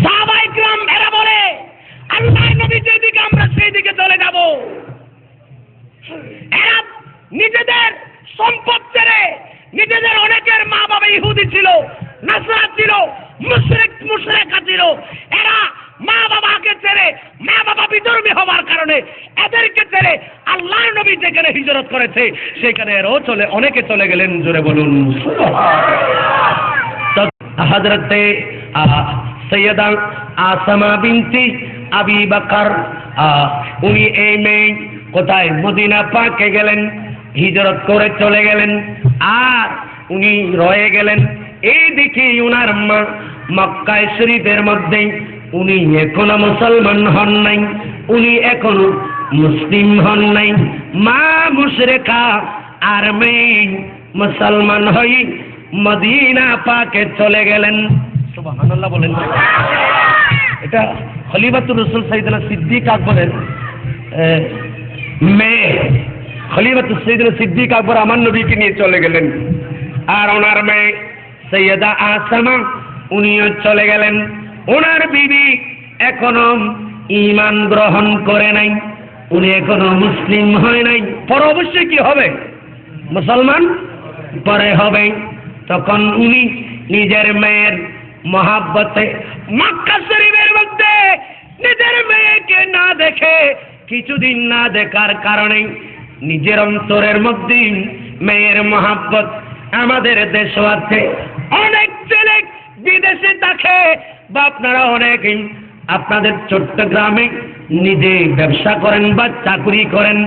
Speaker 1: সাহাবায়ে কিরাম এরা বলে আল্লাহ নবী যেদিকে আমরা সেই দিকে চলে যাব। এরা নিজেদের সম্পদ ছেড়ে, নিজেদের অনেকের মা বাবা ইহুদি ছিল, নাসরা ছিল, মুশরিক ছিল, এরা মা বাবাকে ছেড়ে, মা বাবা বিধর্মী হওয়ার কারণে এদেরকে ছেড়ে আল্লাহর নবী যেখানে হিজরত করেছে সেখানে এরাও অনেকে চলে গেলেন। জোরে বলুন সুবহান। হযরতে সৈয়দা আসামা বিনতি আবি বকর, উনি এই মেয়ে কোথায় মদিনা পাকে গেলেন, হিজরত করে চলে গেলেন। আর উনি রয়ে গেলেন এই দিকে উনার মা মক্কা শরীফের মধ্যে। উনি এখনো মুসলমান হন নাই, উনি এখনো মুসলিম হন নাই। মা মুশরিকা আর মেয়ে মুসলমান হই মদিনা পাকে চলে গেলেন। সুবহানাল্লাহ বলেন। এটা খলিফাতুর রাসূল সাইয়েদনা সিদ্দিক আকবরের মেয়ে, খলিফাতুর সাইয়েদনা সিদ্দিক আকবর আমার নবীকে নিয়ে চলে গেলেন। আর ওনার মেয়ে সৈয়দা আসামা উনিও চলে গেলেন। ওনার বিবি এখনো ঈমান গ্রহণ করে নাই, উনি এখনো মুসলিম হয় নাই। পরে অবশ্যই কি হবে? মুসলমান পরে হবে। তখন উনি নিজের মেয়ের মহাব্বতে মক্কা শরীফের মধ্যে নিজের মেয়েকে না দেখে, কিছুদিন না দেখার কারণে নিজের অন্তরের মধ্যে মেয়ের মহাব্বত। আমাদের দেশও আছে অনেক ছেলে বিদেশে থাকে, বা আপনারা অনেকেই আপনাদের চট্টগ্রামে নিজে ব্যবসা করেন বা চাকরি করেন।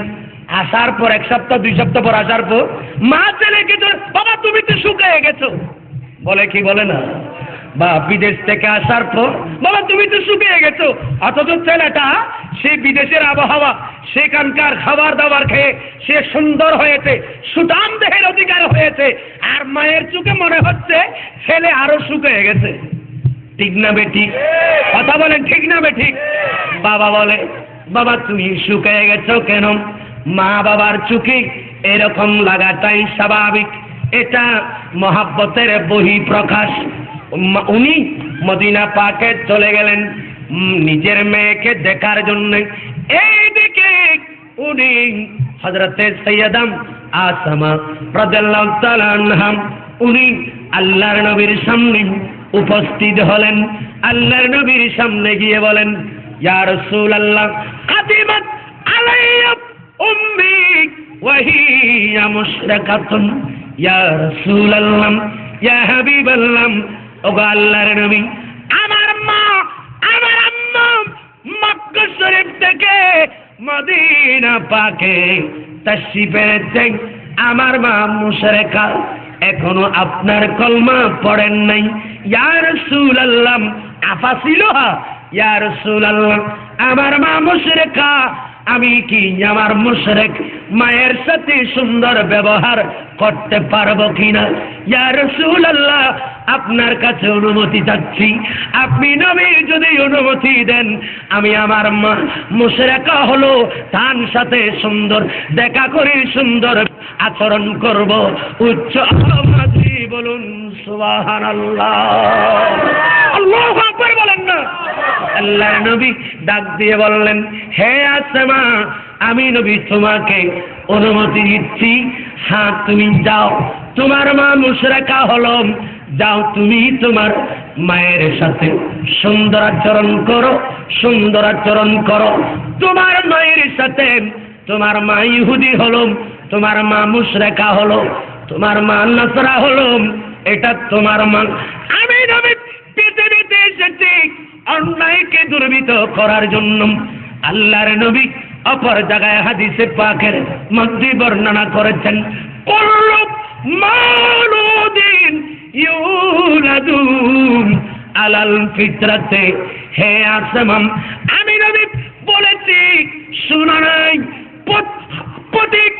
Speaker 1: আসার পর এক সপ্তাহ দুই সপ্তাহ পর আসার পর মা ছেলেকে বাবা তুমি তো শুকিয়ে গেছো বলে, কি বলে না? বা বিদেশ থেকে আসার পর বাবা তুমি তো শুকিয়ে গেছো। অথচ ছেলেটা সেই বিদেশের আবহাওয়া, সেখানকার খাবার দাবার খেয়ে সে সুন্দর হয়েছে, সুঠাম দেহের অধিকার হয়েছে, আর মায়ের চোখে মনে হচ্ছে ছেলে আরো শুকিয়ে গেছে। ঠিক না বেঠিক? কথা বলেন ঠিক না বেঠিক? বাবা বলে বাবা তুমি শুকিয়ে গেছো কেন? মা বাবার চোখে এরকম লাগাটাই স্বাভাবিক, এটা মহাব্বতের বহিঃপ্রকাশ। উনি মদিনা পাকে চলে গেলেন নিজের মেয়েকে দেখার জন্য। এইদিকে উনি হযরতে সৈয়দা আসামা রাদিয়াল্লাহু তাআলা আনহা উনি আল্লাহর নবীর সামনে উপস্থিত হলেন। আল্লাহর নবীর সামনে গিয়ে বলেন, ইয়া রাসূলুল্লাহ কাদিমাত আলাইয়া উম্মি ওয়া হিয়া মুশরিকাতুন। ইয়া রাসূলুল্লাহ, ইয়া হাবিবাল্লাহ, ওগো আল্লাহর নবী, আমার মা আমার আম্মা মক্কা শরীফ থেকে মদিনা পাকে তাশরীফ এনেছেন। আমার মা মুশরিকা, এখনো আপনার কলমা পড়েন নাই। ইয়া রাসূলুল্লাহ আফাসিলুহা, ইয়া রাসূলুল্লাহ আমার মা মুশরিকা, আমি কি আমার মুশরিক মায়ের সাথে সুন্দর ব্যবহার করতে পারবো কিনা? ইয়া রাসূলুল্লাহ আপনার কাছে অনুমতি চাচ্ছি, আপনি নবী যদি অনুমতি দেন আমি আমার মা মুশরিকা হলো তার সাথে সুন্দর দেখা করে সুন্দর আচরণ করব। উচ্চ আওয়াজে বলুন সুবহানাল্লাহ। আল্লাহু আকবার বলেন না? আল্লাহর নবী ডাক দিয়ে বললেন, হে আসমা, আমি নবী তোমাকে অনুমতি দিচ্ছি, হ্যাঁ তুমি যাও। তোমার মা মুশরিকা হলো, যাও তুমি তোমার মায়ের সাথে সুন্দর আচরণ করো, সুন্দর আচরণ করো। তোমার মায়ের সাথে, তোমার মা ইহুদি হলো, তোমার মা মুশরিকা হলো, তোমার মা নাসারা হলো, এটা তোমার মা। আমি নবী পৃথিবীতে এসেছি অন্যায়কে দুর্বৃত্ত করার জন্য। আল্লাহর নবী অপর জায়গায় হাদিসে পাকের মধ্যে বর্ণনা করেছেন, কুল্লু মাউলুদিন ইউলাদু আলাল ফিতরাতে। হে আসমাম, আমি নবী বলেছি শুনো নাই, প্রত্যেক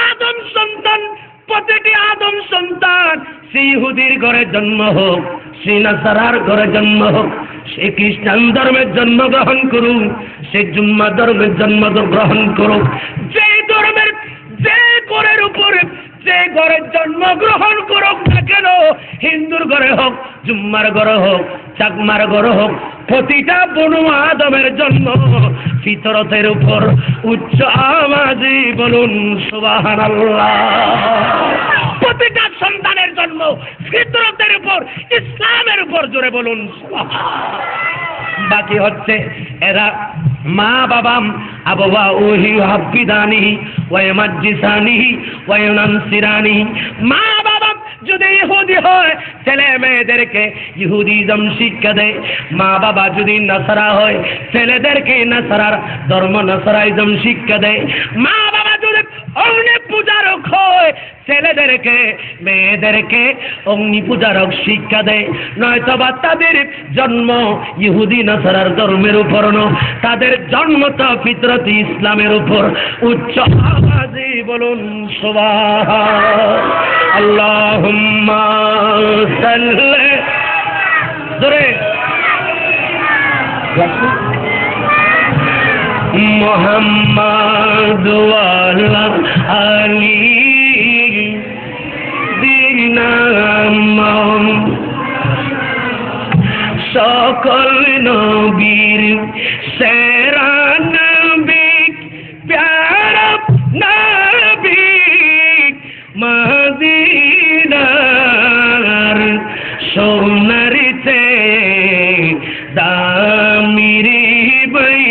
Speaker 1: আদম সন্তান, প্রতিটি আদম সন্তান সে ইহুদির ঘরে জন্ম হোক, সে নাসারার ঘরে জন্ম হোক, সে খ্রিস্টান ধর্মের জন্মগ্রহণ করুক, সে জুম্মা ধর্মের জন্মগ্রহণ করুক, যে ধর্মের যে ঘরের উপরে যে ঘরের জন্মগ্রহণ করুক না কেন, হিন্দুর ঘরে হোক, জুম্মার ঘরে হোক, চাকমার ঘরে হোক, প্রতিটা বনু আদমের জন্ম ফিতরতের উপর। উচ্চ আওয়াজে বলুন সুবহানাল্লাহ। প্রতিটা সন্তানের জন্ম ফিতরতের উপর, ইসলামের উপর। জোরে বলুন সুবহানাল্লাহ। বাকি হচ্ছে এরা মা বাবা আবওয়া ওহি হাফিদানি ওয়া ইয়ামাজ্জিসানি ওয়া ইউনানসিরানি। মা বাবা যদি ইহুদি হয় ছেলে মেয়েদেরকে ইহুদিজম শিক্ষা দেয়, মা বাবা যদি নাসারা হয় ছেলেদেরকে নাসারার ধর্ম নাসারাইজম শিক্ষা দেয়, মা বাবা যদি অগ্নি পূজারক হয় ছেলেদেরকে মেয়েদেরকে অগ্নি পূজারক শিক্ষা দেয়। নয়তোবা তাদের জন্ম ইহুদি নাসারার ধর্মের উপর নয়, তাদের জন্ম তো ফিতরতি ইসলামের উপর। উচ্চ আওয়াজে বলুন সুবহান আল্লাহুম্মা সাল্লি জোরে মুহাম্মাদ ওয়ালা আলি দিনাম। সকল নবীর সেরা নবী প্যারা নবী মদিনার সোনার চেয়ে দামির বই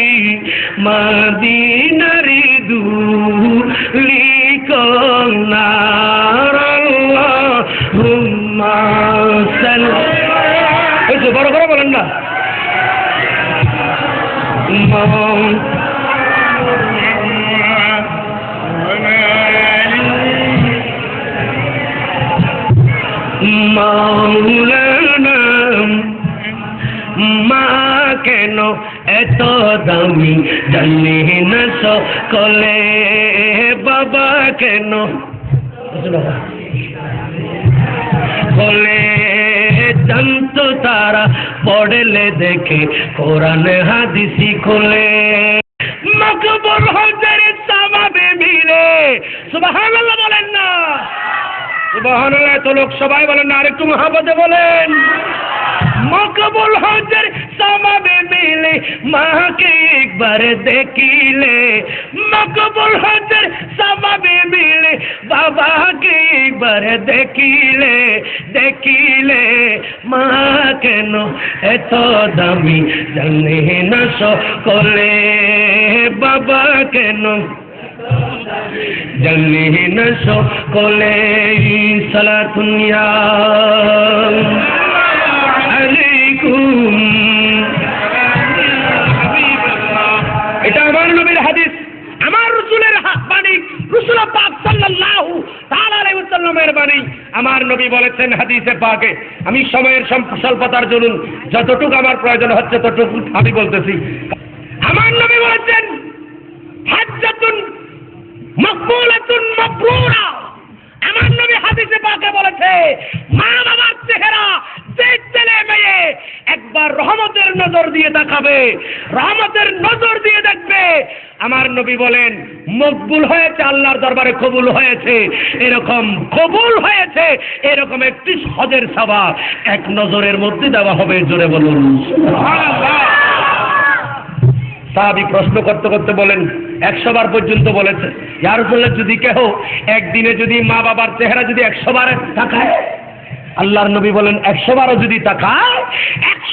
Speaker 1: মদিনার দুলি কনার আল্লাহুম্মা সাল্লি। একটু বড় করে বলেন না। মাওলানা মা কেন এত দামি জানি না সকলে, বাবা কেন বলে জানতো তারা পড়লে দেখে কোরআন হাদিসি খোলে। মকবুল হজের সওয়াবে মিলে। সুবহানাল্লাহ বলেন না। সুবহানাল্লাহ তো লোক সবাই বলেন না, আরেকটু মহব্বতে বলেন। মকবুল হজের সওয়াবে মিলে মাকে একবার দেখিলে, মকবুল হজের সওয়াবে মিলে বাবাকে একবার দেখিলে, দেখিলে মা কেন এত দামি জানে না সকলে, বাবা কেন জানে না সকলে। সালাতুন ইয়া আলাইকুম। এটা আমার নবীর হাদিস, আমার রাসূলের বাণী, রাসূল পাক সাল্লাল্লাহু তাআলা আলাইহি ওয়াসাল্লামের বাণী। আমার নবী বলেছেন হাদিসে পাকে, আমি সময়ের স্বল্পতার জন্য যতটুকু আমার প্রয়োজন হচ্ছে ততটুকু আমি বলতেছি। আমার নবী বলেছেন হাজ্জাতুন মাকবুলাতুন মাবরুরা। আমার নবী হাদিসে পাকে বলেছে মা বাবার চেহারা যে ছেলে মেয়ে একবার রহমতের নজর দিয়ে তাকাবে, রহমতের নজর দিয়ে দেখবে, আমার নবী বলেন মকবুল হয়েছে, আল্লাহর দরবারে কবুল হয়েছে, এরকম কবুল হয়েছে, এরকম একটি হজের সওয়াব এক নজরের মধ্যে দেওয়া হবে। জোরে বলুন সুবহানাল্লাহ। সাহাবী প্রশ্ন করতে করতে বলেন 100 বার পর্যন্ত বলেছে, ইয়া রাসূলুল্লাহ যদি কেহ একদিনে যদি মা বাবার চেহারা যদি 100 বার তাকায়, আল্লাহর নবী বলেন 100 বারও যদি তাকায়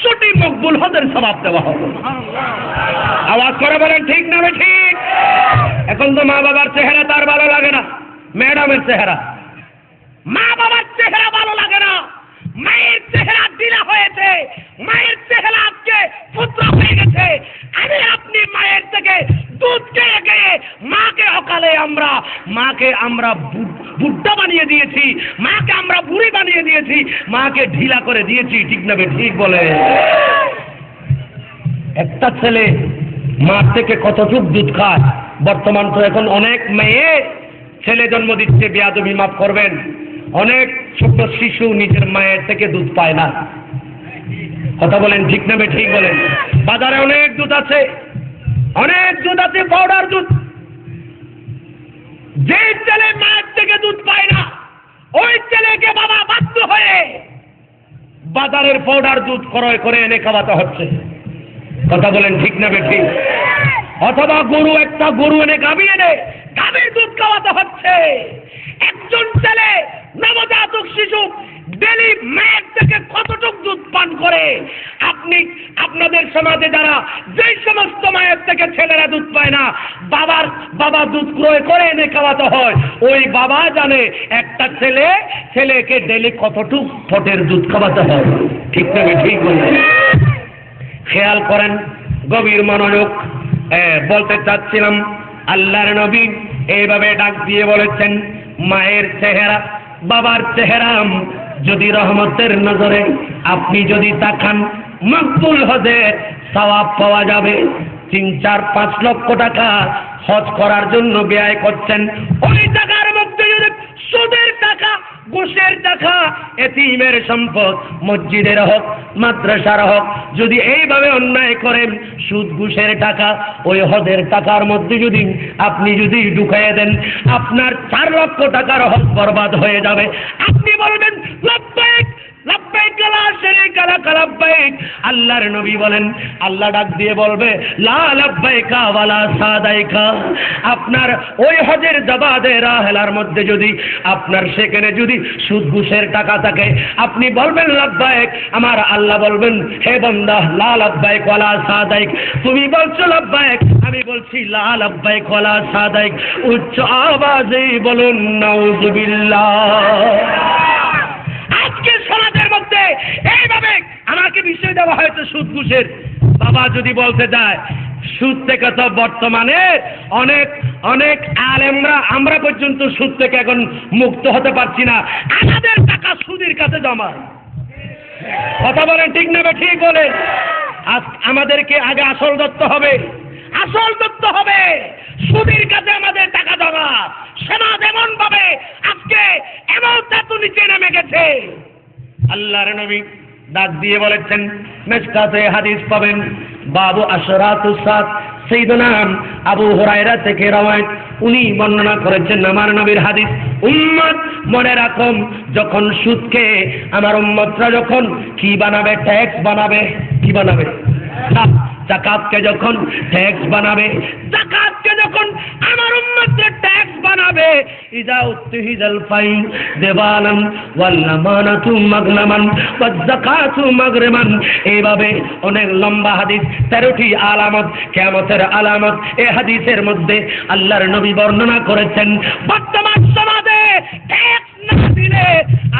Speaker 1: 100টি মকবুল হজের সওয়াব দেওয়া হবে। আওয়াজ করে বলেন ঠিক না ঠিক? এখন তো মা বাবার চেহারা তার ভালো লাগে না, ম্যাডামের চেহারা। মা বাবার চেহারা ভালো লাগে না, মায়ের চেহারা ঢিলা হয়েছে, মায়ের চেহারা আজকে পুত্র হয়ে গেছে। আমি আপনি মায়ের থেকে দুধ খেয়ে খেয়ে মাকে আমরা বুদ্ধা বানিয়ে দিয়েছি, মাকে আমরা বুড়ি বানিয়ে দিয়েছি, মাকে ঢিলা করে দিয়েছি। ঠিক না ঠিক বলে? একটা ছেলে মা থেকে কতটুকু দুধ খায়? বর্তমান তো এখন অনেক মেয়ে ছেলে জন্ম দিচ্ছে, বেয়াদবি মাফ করবেন, অনেক ছোট শিশু নিজের মায়ের থেকে দুধ পায় না। কথা বলেন ঠিক না ঠিক বলেন? বাজারে অনেক দুধ আছে, অনেক দুধ আছে, পাউডার দুধ। যে ছেলে মায়ের থেকে দুধ পায় না, ওই ছেলেকে বাবা বাধ্য হয়ে বাজারের পাউডার দুধ ক্রয় করে এনে খাওয়াতে হচ্ছে। কথা বলেন ঠিক না ঠিক? অথবা একটা গরু এনে গাভী এনে গাভীর দুধ খাওয়াতে হচ্ছে। একজন ছেলে নবজাতক শিশু ডেলি মায়ের থেকে কতটুকু দুধ পান করে? আপনাদের সমাজে যারা যেই সমস্ত মায়ের থেকে ছেলেরা দুধ পায় না, বাবা দুধ ক্রয় করে এনে খাওয়াতে হয়, ওই বাবা জানে একটা ছেলেকে ডেলি কতটুকু ফটের দুধ খাওয়াতে হয়। ঠিক না ঠিক বলবেন? খেয়াল করেন, গভীর মনোযোগ। বলতে চাচ্ছিলাম, আল্লাহর নবী এইভাবে ডাক দিয়ে বলেছেন, মায়ের চেহারা বাবার চেহারা যদি রহমতের নজরে আপনি যদি তাকান, মকবুল হজের সওয়াব পাওয়া যাবে। 3-4-5 লক্ষ টাকা হজ করার জন্য ব্যয় করছেন, ওই টাকার মধ্যে যদি সুদের টাকা, ঘুষের টাকা, এতিমের সম্পদ, মসজিদের হোক মাদ্রাসার হোক, যদি এইভাবে অন্যায় করেন, সুদ ঘুষের টাকা ওই হজের টাকার মধ্যে যদি আপনি ঢুকাইয়ে দেন, আপনার 4 লক্ষ টাকার হজ বরবাদ হয়ে যাবে। আপনি বলবেন লাব্বাইক লাব্বাইক লা শারীকা লাক লাব্বাইক। আল্লাহর নবী বলেন, আল্লাহ ডাক দিয়ে বলবে লা লাব্বাইকা ওয়ালা সাদাইকা। আপনার ওই হজের জাবাদে রাহেলার মধ্যে যদি আপনার সেখানে যদি সুদ ঘুষের টাকা থাকে, আপনি বলবেন লাব্বাইক, আমার আল্লাহ বলবেন হে বান্দা লা লাব্বাইক ওয়ালা সাদাইক। তুমি বলছো লাব্বাইক, আমি বলছি লা লাব্বাইক ওয়ালা সাদাইক। উচ্চ আওয়াজে বলুন নাউযুবিল্লাহ। আজকে সমাজের মধ্যে এইভাবে আমাকে বিষয় দেওয়া হয়েছে সুদ ঘুষের। বাবা যদি বলতে যায় সুদ থেকে, তো বর্তমানে অনেক আলেমরা আমরা পর্যন্ত সুদ থেকে এখন মুক্ত হতে পারছি না, আমাদের টাকা সুদের কাছে জমা। কথা বলেন ঠিক না ঠিক বলেন? আমাদেরকে আগে আসল ধরতে হবে, আসল ধরতে হবে। সুদের কাছে আমাদের টাকা জমা। সমাজ এমন ভাবে আজকে এমন এত নিচে নেমে গেছে। আল্লাহর নবী ডাক দিয়ে বলেছেন, মিশকাতে হাদিস পাবেন, বাবু আশরাতুস সাত, সাইয়েদনা আবু হুরায়রা থেকে রওয়ায়াত, উনি বর্ণনা করেছেন আমার নবীর হাদিস, উম্মত মনে রাখুন, যখন সুদকে আমার উম্মতরা যখন কি বানাবে, ট্যাক্স বানাবে। কি বানাবে? যাকাতকে যখন ট্যাক্স বানাবে, যাকাতকে যখন আমার উম্মতরা ট্যাক্স বানাবে, ইজা উত্তিহিজাল ফাইল দেওয়ালান ওয়াল আমানাতু মাগনামান ওয়াজ যাকাতু মাগরিমান। এইভাবে অনেক লম্বা হাদিস, 13টি আলামত, কিয়ামতের আলামত এই হাদিসের মধ্যে আল্লাহর নবী বর্ণনা করেছেন। বর্তমান সমাজে ট্যাক্স না দিলে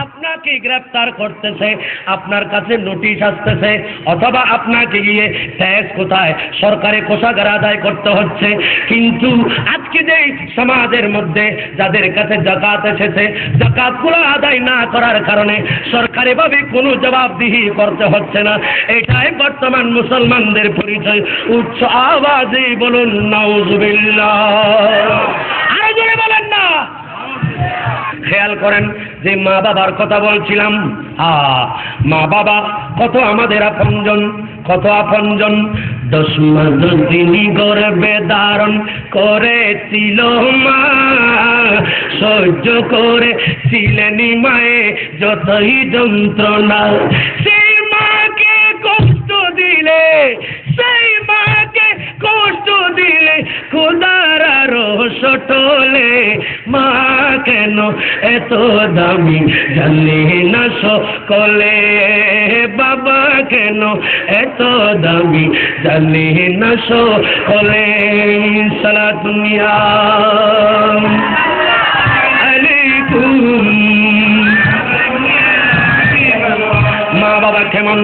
Speaker 1: আপনাকে গ্রেফতার করতেছে, আপনার কাছে নোটিশ আসতেছে, অথবা আপনাকে গিয়ে ট্যাক্স কোথায় সরকারি কোষাগার আদায় করতে হচ্ছে। কিন্তু আজকে যে সমাজের মধ্যে যাদের কাছে যাকাত এসেছে, যাকাতগুলো আদায় না করার কারণে সরকারিভাবে কোনো জবাবদিহি করতে হচ্ছে না। এটাই বর্তমান মুসলমানদের পরিচয়। উচ্চ আওয়াজে বলুন নাউযুবিল্লাহ। আরো জোরে বলেন না। খেয়াল করেন, যে মা বাবার কথা বলছিলাম, মা বাবা কত আমাদের আপনজন, কত আপনজন। 10 মাস তিনি গর্ভে ধারণ করেছিল মা, সহ্য করেছিলেন মায়ে যতই যন্ত্রণা। সেই মাকে কষ্ট দিলে, সেই মাকে কষ্ট দিলে খোদার রহস্য টলে, মা কেন এত দামি জানে না সকলে, বাবা কেন এত দামি জানে না সকলে। সালাতুনিয়া আলাইকুম। মা বাবা কেমন?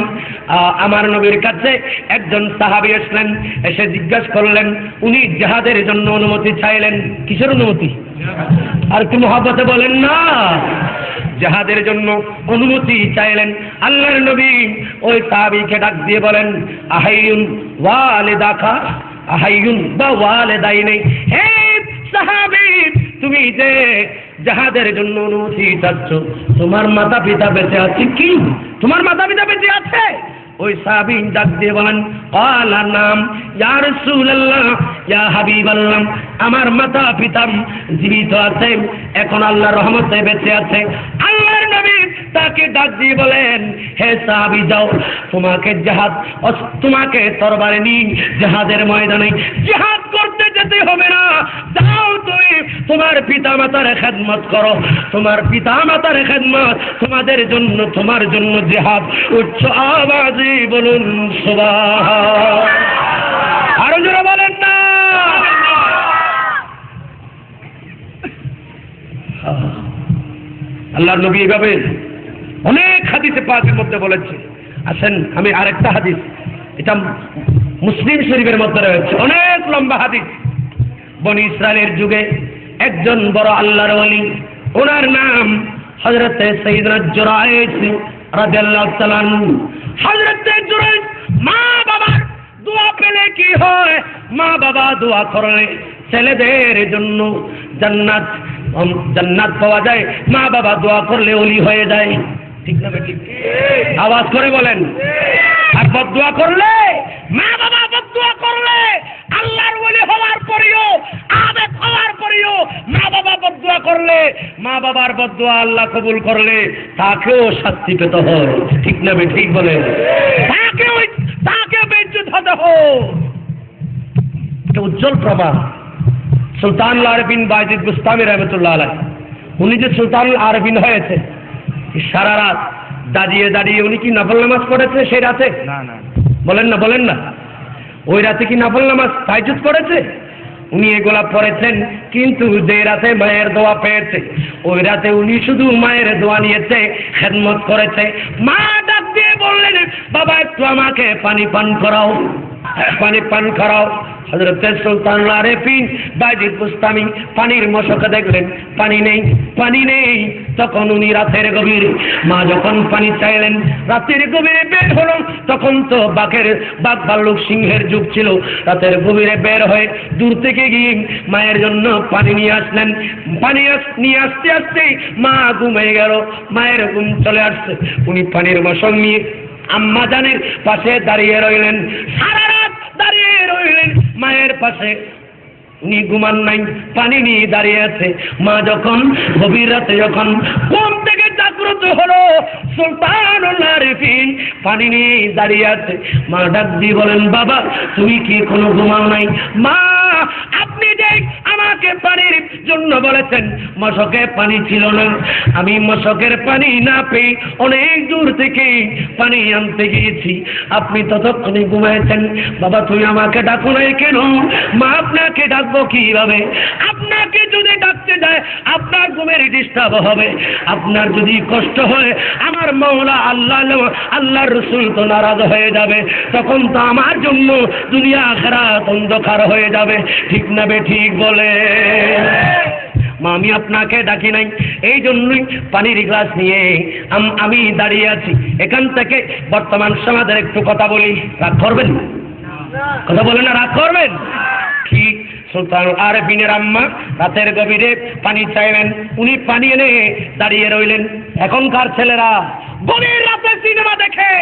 Speaker 1: আমার নবীর কাছে একজন সাহাবী আসলেন, এসে জিজ্ঞাসা করলেন, উনি জিহাদের জন্য অনুমতি চাইলেন। কিসের অনুমতি? আর একটু মহব্বতে বলেন না। জিহাদের জন্য অনুমতি চাইলেন। আল্লাহর নবী ওই সাহাবীকে ডাক দিয়ে বলেন, আহাইয়ুন ওয়ালিদাকা আহাইয়ুন বা ওয়ালিদাইনি, হে সাহাবী তুমি যে জিহাদের জন্য অনুমতি চাচ্ছ, তোমার মাতা পিতা বেঁচে আছে কি? তোমার মাতা পিতা বেঁচে আছে? ওই সাহাবী ডাক দিয়ে বলেন, ক্বালা নাম ইয়া রাসূলুল্লাহ ইয়া হাবিবাল্লাহ, আমার মাতা পিতা জীবিত আছে, এখন আল্লাহর রহমতে বেঁচে আছে। আল্লাহর নবী তাকে ডাক দিয়ে বলেন, হে সাহাবী যাও, তোমাকে তরবারে নিয়ে জিহাদের ময়দানে জিহাদ করতে যেতে হবে না। যাও তুমি তোমার পিতা মাতার খেদমত করো, তোমার পিতা মাতার খেদমত তোমাদের জন্য, তোমার জন্য জিহাদ। উচ্চ আওয়াজে বলুন সুবহান। আরো জোরে বলেন না। আল্লাহর নবী এইভাবে অনেক হাদিসে পাকের মধ্যে বলেছে। আসেন আমি আরেকটা হাদিস, এটা মুসলিম শরীফের মধ্যে রয়েছে, অনেক লম্বা হাদিস। বনি ইসরায়েলের যুগে একজন বড় আল্লাহর ওলি, ওনার নাম হযরতে সাইয়্যিদনা জুরাইজ রাদিয়াল্লাহু তাআলা আনহু। হযরতে জুরাইজ মা বাবার দোয়া পেলে কি হয়? মা বাবা দোয়া করলে ছেলেদের জন্য জান্নাত পাওয়া যায়, মা বাবা দোয়া করলে ওলি হয়ে যায়। ঠিক না ঠিক? আওয়াজ করে বলেন। আর বদদোয়া করলে, মা বাবা বদদোয়া করলে, আল্লাহর ওলি হওয়ার পরেও, আবেদ হওয়ার পরেও মা বাবা বদদোয়া করলে, মা বাবার বদদোয়া আল্লাহ কবুল করলে তাকেও শাস্তি পেতে হয়। ঠিক না ঠিক বলেন? তাকে বেজ্জত হতে হয়। এটা উজ্জ্বল প্রমাণ। সুলতানুল আরবিন বায়জিদ বুস্তামি রহমতুল্লাহ আলাইহি, উনি যে সুলতানুল আরবিন হয়েছে, সারা রাত দাঁড়িয়ে দাঁড়িয়ে উনি কি নফল নামাজ পড়েছে সেই রাতে? না। বলেন না। ওই রাতে কি নফল নামাজ তাহাজ্জুদ পড়েছে? উনি এগুলা পড়েছেন, কিন্তু যে রাতে মায়ের দোয়া পেয়েছে, ওই রাতে উনি শুধু মায়ের দোয়া নিয়েছে, খেদমত করেছে। মা ডাক দিয়ে বললেন, বাবা একটু আমাকে পানি পান করাও, পানি পান করাও। হযরত সুলতানুল আরবিন বায়জিদ বুস্তামি পানির মশকে দেখলেন পানি নেই। তখন উনি রাতের গভীরে, মা যখন পানি চাইলেন, রাতের গভীরে বের হলো। তখন তো বাঘ ভাল্লুক সিংহের যুগ ছিল। রাতের গভীরে বের হয়ে দূর থেকে গিয়ে মায়ের জন্য পানি নিয়ে আসলেন। পানি নিয়ে আসতে আসতে মা ঘুমিয়ে গেল, মায়ের ঘুম চলে আসছে। উনি পানির মশক নিয়ে আম্মা জানের পাশে দাঁড়িয়ে রইলেন, সারা রাত দাঁড়িয়ে রইলেন মায়ের পাশে। উনি ঘুমান নাই, পানি নিয়ে দাঁড়িয়ে আছে। মা যখন গভীর রাতে যখন ঘুম থেকে জাগ্রত হলো, সুলতানুল আরবিন পানি নিয়ে দাঁড়িয়ে আছে। মা ডাক দিয়ে বলেন, বাবা তুমি কি কোনো ঘুমাও নাই? মা আপনি যে আমাকে পানির জন্য বলেছেন, মশকে পানি ছিল না, আমি মশকের পানি না পেয়ে অনেক দূর থেকে পানি আনতে গিয়েছি, আপনি ততক্ষণে ঘুমাইছেন। বাবা তুমি আমাকে ডাকো নাই কেন? মা আপনাকে ডাকবো কিভাবে? আপনাকে যদি ডাকতে যায় আপনার ঘুমের ডিস্টার্ব হবে, আপনার যদি কষ্ট হয় আমার মওলা আল্লাহর রাসূল তো নারাজ হয়ে যাবে, তখন তো আমার জন্য দুনিয়া আখিরাত অন্ধকার হয়ে যাবে। ঠিক না ঠিক বলে? মা আমি আপনাকে ডাকি নাই, এই জন্যই পানির গ্লাস নিয়ে আমি দাঁড়িয়ে আছি। এখান থেকে বর্তমান সমাজের একটু কথা বলি, রাগ করবেন? কথা বলেন না, রাগ করবেন? ঠিক সুলতানুল আরবিনের আম্মা রাতের গভীরে পানি চাইলেন, উনি পানি এনে দাঁড়িয়ে রইলেন। এখনকার ছেলেরা গভীর রাতে সিনেমা দেখে,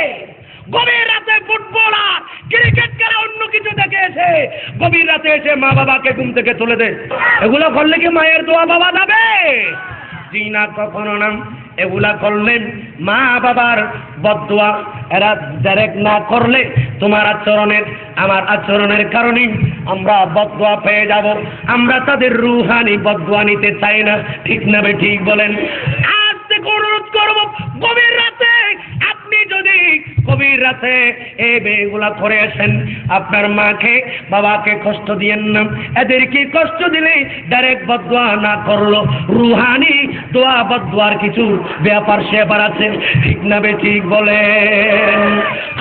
Speaker 1: গভীর রাতে ফুটবল আর ক্রিকেট খেলা অন্য কিছু দেখে এসে গভীর রাতে এসে মা বাবাকে ঘুম থেকে তুলে দেয়। এগুলো করলে কি মায়ের দোয়া পাওয়া যাবে? জি না, কখনো না। এগুলা করলেন মা বাবার বদদোয়া, এরা ডাইরেক্ট না করলে তোমার আমার আচরণের কারণে আমরা বদদোয়া পেয়ে যাব। আমরা তাদের রুহানি বদদোয়া নিতে চাই না, ঠিক না বে ঠিক বলেন? আজ থেকে অনুরোধ করব, গভীর রাতে আপনি যদি গভীর রাতে এই বেগুলা করে আসেন, আপনার মাকে বাবাকে কষ্ট দিয়েন না। এদেরকে কষ্ট দিলে ডাইরেক্ট বদদোয়া না করলো, রুহানি দোয়া বদদোয়ার কিছু ব্যাপার স্যাপার আছে, ঠিক না বে ঠিক বলেন?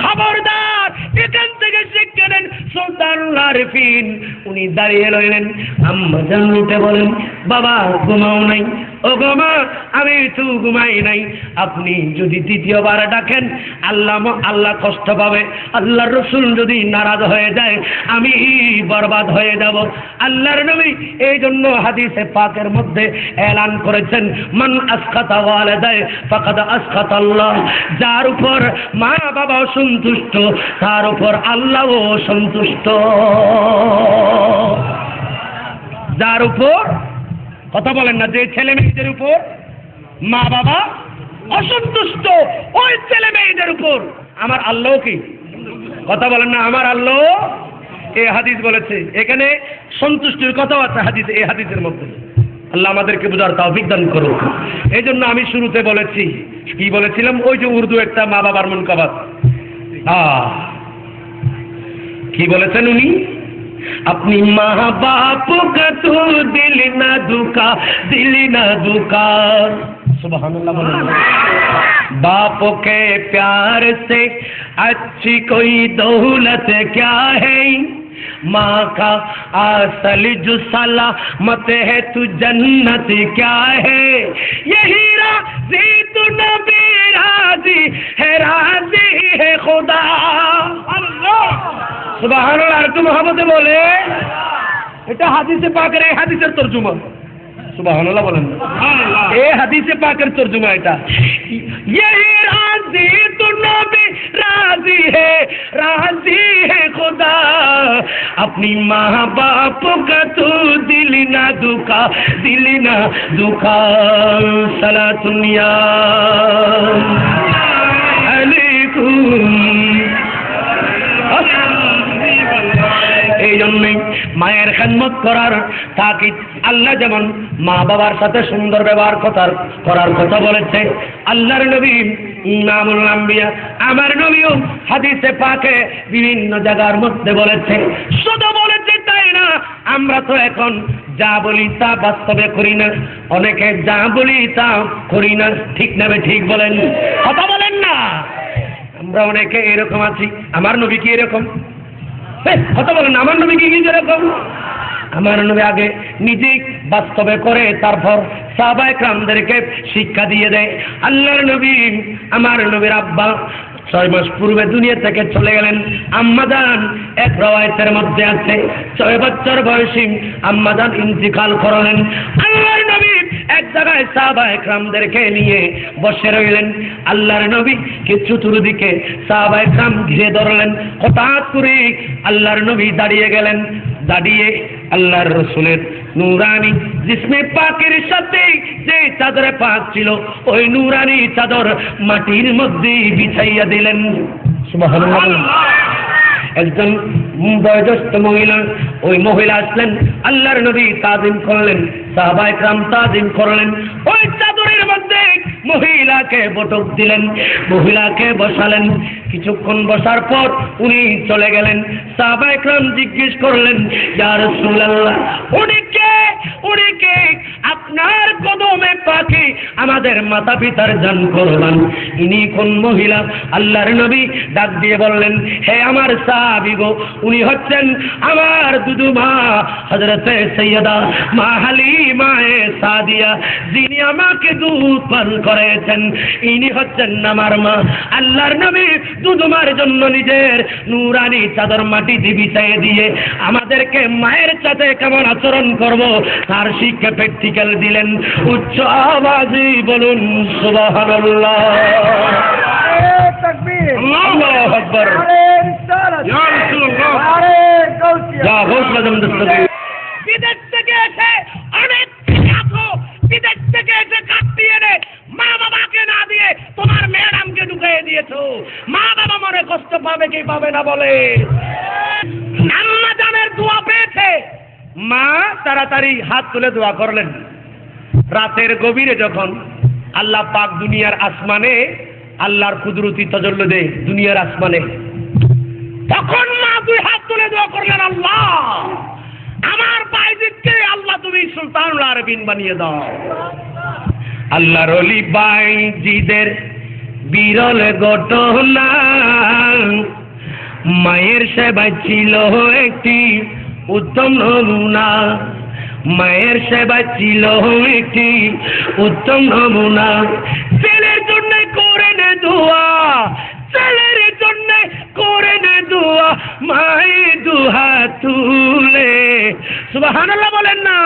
Speaker 1: খবরদার, এখান থেকে শিক্ষা নেন। সুলতানুল আরিফিন উনি দাঁড়িয়ে রইলেন, আম্মা জান উঠে বলেন, বাবা ঘুমাও নাই? ও গো মা, আমি তো ঘুমাই নাই। আপনি যদি দ্বিতীয়বার ডাকেন আল্লাহ কষ্ট পাবে, আল্লাহর রাসূল যদি নারাজ হয়ে যায় আমি বরবাদ হয়ে যাব। আল্লাহর নবী এই জন্য হাদিসে পাকের মধ্যে এলান করেছেন, মান আসখাতা ওয়ালিদায় ফাকাদ আসখাতা আল্লাহ। যার উপর মা বাবা সন্তুষ্ট তার উপর আল্লাহও সন্তুষ্ট। যার উপর, কথা বলেন না, যে ছেলে মেয়েদের উপর মা বাবা অসন্তুষ্ট ওই ছেলে মেয়েদের উপর আমার আল্লাহ কি, কথা বলেন না, আমার আল্লাহ এই হাদিস বলেছে। এখানে সন্তুষ্টির কথাও আছে হাদিসে, এই হাদিসের মধ্যে। আল্লাহ আমাদেরকে বুঝার তৌফিক দান করুক। এই জন্য আমি শুরুতে বলেছি, কি বলেছিলাম, ওই যে উর্দু একটা মা বাবার মুনকাবাত, কি বলেছেন উনি, अपनी माँ बाप का तू दिल ना दुका। सुभानअल्लाह बोलो। बाप के प्यार से अच्छी कोई दौलत क्या है, माँ का असल जो सलामत है तू जन्नत क्या है, यही राज़ी तू नबी राज़ी है खुदा। সুবহানাল্লাহ। আর একটু মহব্বতে বলে, এটা হাদিসে পাকের, এই হাদিসের তরজমা। সুবহানাল্লাহ বলেন। এই হাদিসে পাকের তরজমা এটা। यही राज़ी तू नबी राज़ी है खुदा, अपनी माँ बाप का तू दिल ना दुखा। सलातुन्या अलैकुम। এই জন্যই মায়ের খেদমত করার তাকিদ আল্লাহ যেমন মা বাবার সাথে সুন্দর ব্যবহার করার কথা বলেছে আল্লাহর নবী ইমামুল আম্বিয়া আমার নবীও হাদিসে পাকে বিভিন্ন জায়গার মধ্যে বলেছে। শুধু বলেছে তাই না, আমরা তো এখন যা বলি তা বাস্তবে করি না, অনেকে যা বলি তা করি না, ঠিক না ঠিক বলেন? কথা বলেন না। আমরা অনেকে এরকম আছি। আমার নবী কি এরকম? কথা বলেন, আমার নবী কি যেরকম? আমার নবী আগে নিজেই বাস্তবে করে তারপর সাহাবায়ে কেরামদেরকে শিক্ষা দিয়ে দেয়। আল্লাহর নবী, আমার নবীর আব্বা 6 মাস পূর্বে দুনিয়া থেকে চলে গেলেন। আম্মাজান এক রওয়ায়াতের মধ্যে আছে 6 বছর বয়সী আম্মাজান ইন্তিকাল করলেন। আল্লাহর নবী এক জায়গায় সাহাবায়ে কেরামদেরকে নিয়ে বসে রইলেন। আল্লাহর নবী কে চতুর্দিকে সাহাবায়ে কেরাম ঘিরে ধরলেন। হঠাৎ করে আল্লাহর নবী দাঁড়িয়ে গেলেন। দাঁড়িয়ে আল্লাহর রাসূলের নূরানি জিসমে পাকের সাথে যে চাদরে পাক ছিল ওই নূরানি চাদর মাটির মধ্যে বিছাইয়া দিলেন। সুবহানাল্লাহ। একজন বয়োজ্যেষ্ঠ মহিলা, ওই মহিলা আসলেন, আল্লাহর নবী তাজিম করলেন, সাহাবায়ে কেরাম তাজিম করলেন। ওই চাদরের মধ্যে মহিলাকে বটক দিলেন, মহিলাকে বসালেন। কিছুক্ষণ বসার পর উনি চলে গেলেন। সাহাবায়ে কেরাম জিজ্ঞেস করলেন, ইয়া রাসূলুল্লাহ, উনি কে? আপনার কদমে পাকে আমাদের মাতা পিতার জান কুরবান, ইনি কোন মহিলা? আল্লাহর নবী ডাক দিয়ে বললেন, হে আমার সাহাবী গো, উনি হচ্ছেন আমার দুদু মা হযরতে সাইয়্যিদা মা হালিমা সাদিয়া, যিনি আমাকে দুধ পান করেছেন। ইনি হচ্ছেন আমার মা। আল্লাহর নবী দুধুমার জন্য নিজের নূরানি চাদর মাটিতে বিছাইয়ে দিয়ে আমাদেরকে মায়ের সাথে কেমন আচরণ করব তার শিক্ষা প্র্যাকটিক্যাল দিলেন। উচ্চ আওয়াজে বলুন সুবহানাল্লাহ। আল্লাহু আকবার। ইয়া রাসূলুল্লাহ। ইয়া গৌসুল আজম দস্তগীর। বিদেশ থেকে এসে অনেক বিদেশ থেকে এসে কাটতি এনে মা বাবাকে না দিয়ে তোমার ম্যাডামকে ঢুকিয়ে দিয়েছো। মা বাবা মনে কষ্ট পাবে কি পাবে না বলে? আম্মা জানের দোয়া পেয়েছে, মা তাড়াতাড়ি হাত তুলে দোয়া করলেন। রাতের গভীরে যখন আল্লাহ পাক দুনিয়ার আসমানে আল্লাহর কুদরতি তাজাল্লু দেয় দুনিয়ার আসমানে, তখন মা দুই হাত তুলে দোয়া করলেন, আল্লাহ আমার বাইজিদকে আল্লাহ তুমি সুলতানুল আরবিন বানিয়ে দাও। আল্লাহর ওলি বাইজিদের বিরল ঘটনা, মায়ের সেবায় ছিল একটি উত্তম নমুনা, মায়ের সেবায় ছিল একটি উত্তম নমুনা। ছেলের জন্য করে নে দোয়া, ছেলের জন্য করে নে দোয়া, মায়ের দুহাত তুলে, সুবহানাল্লাহ বলেন না।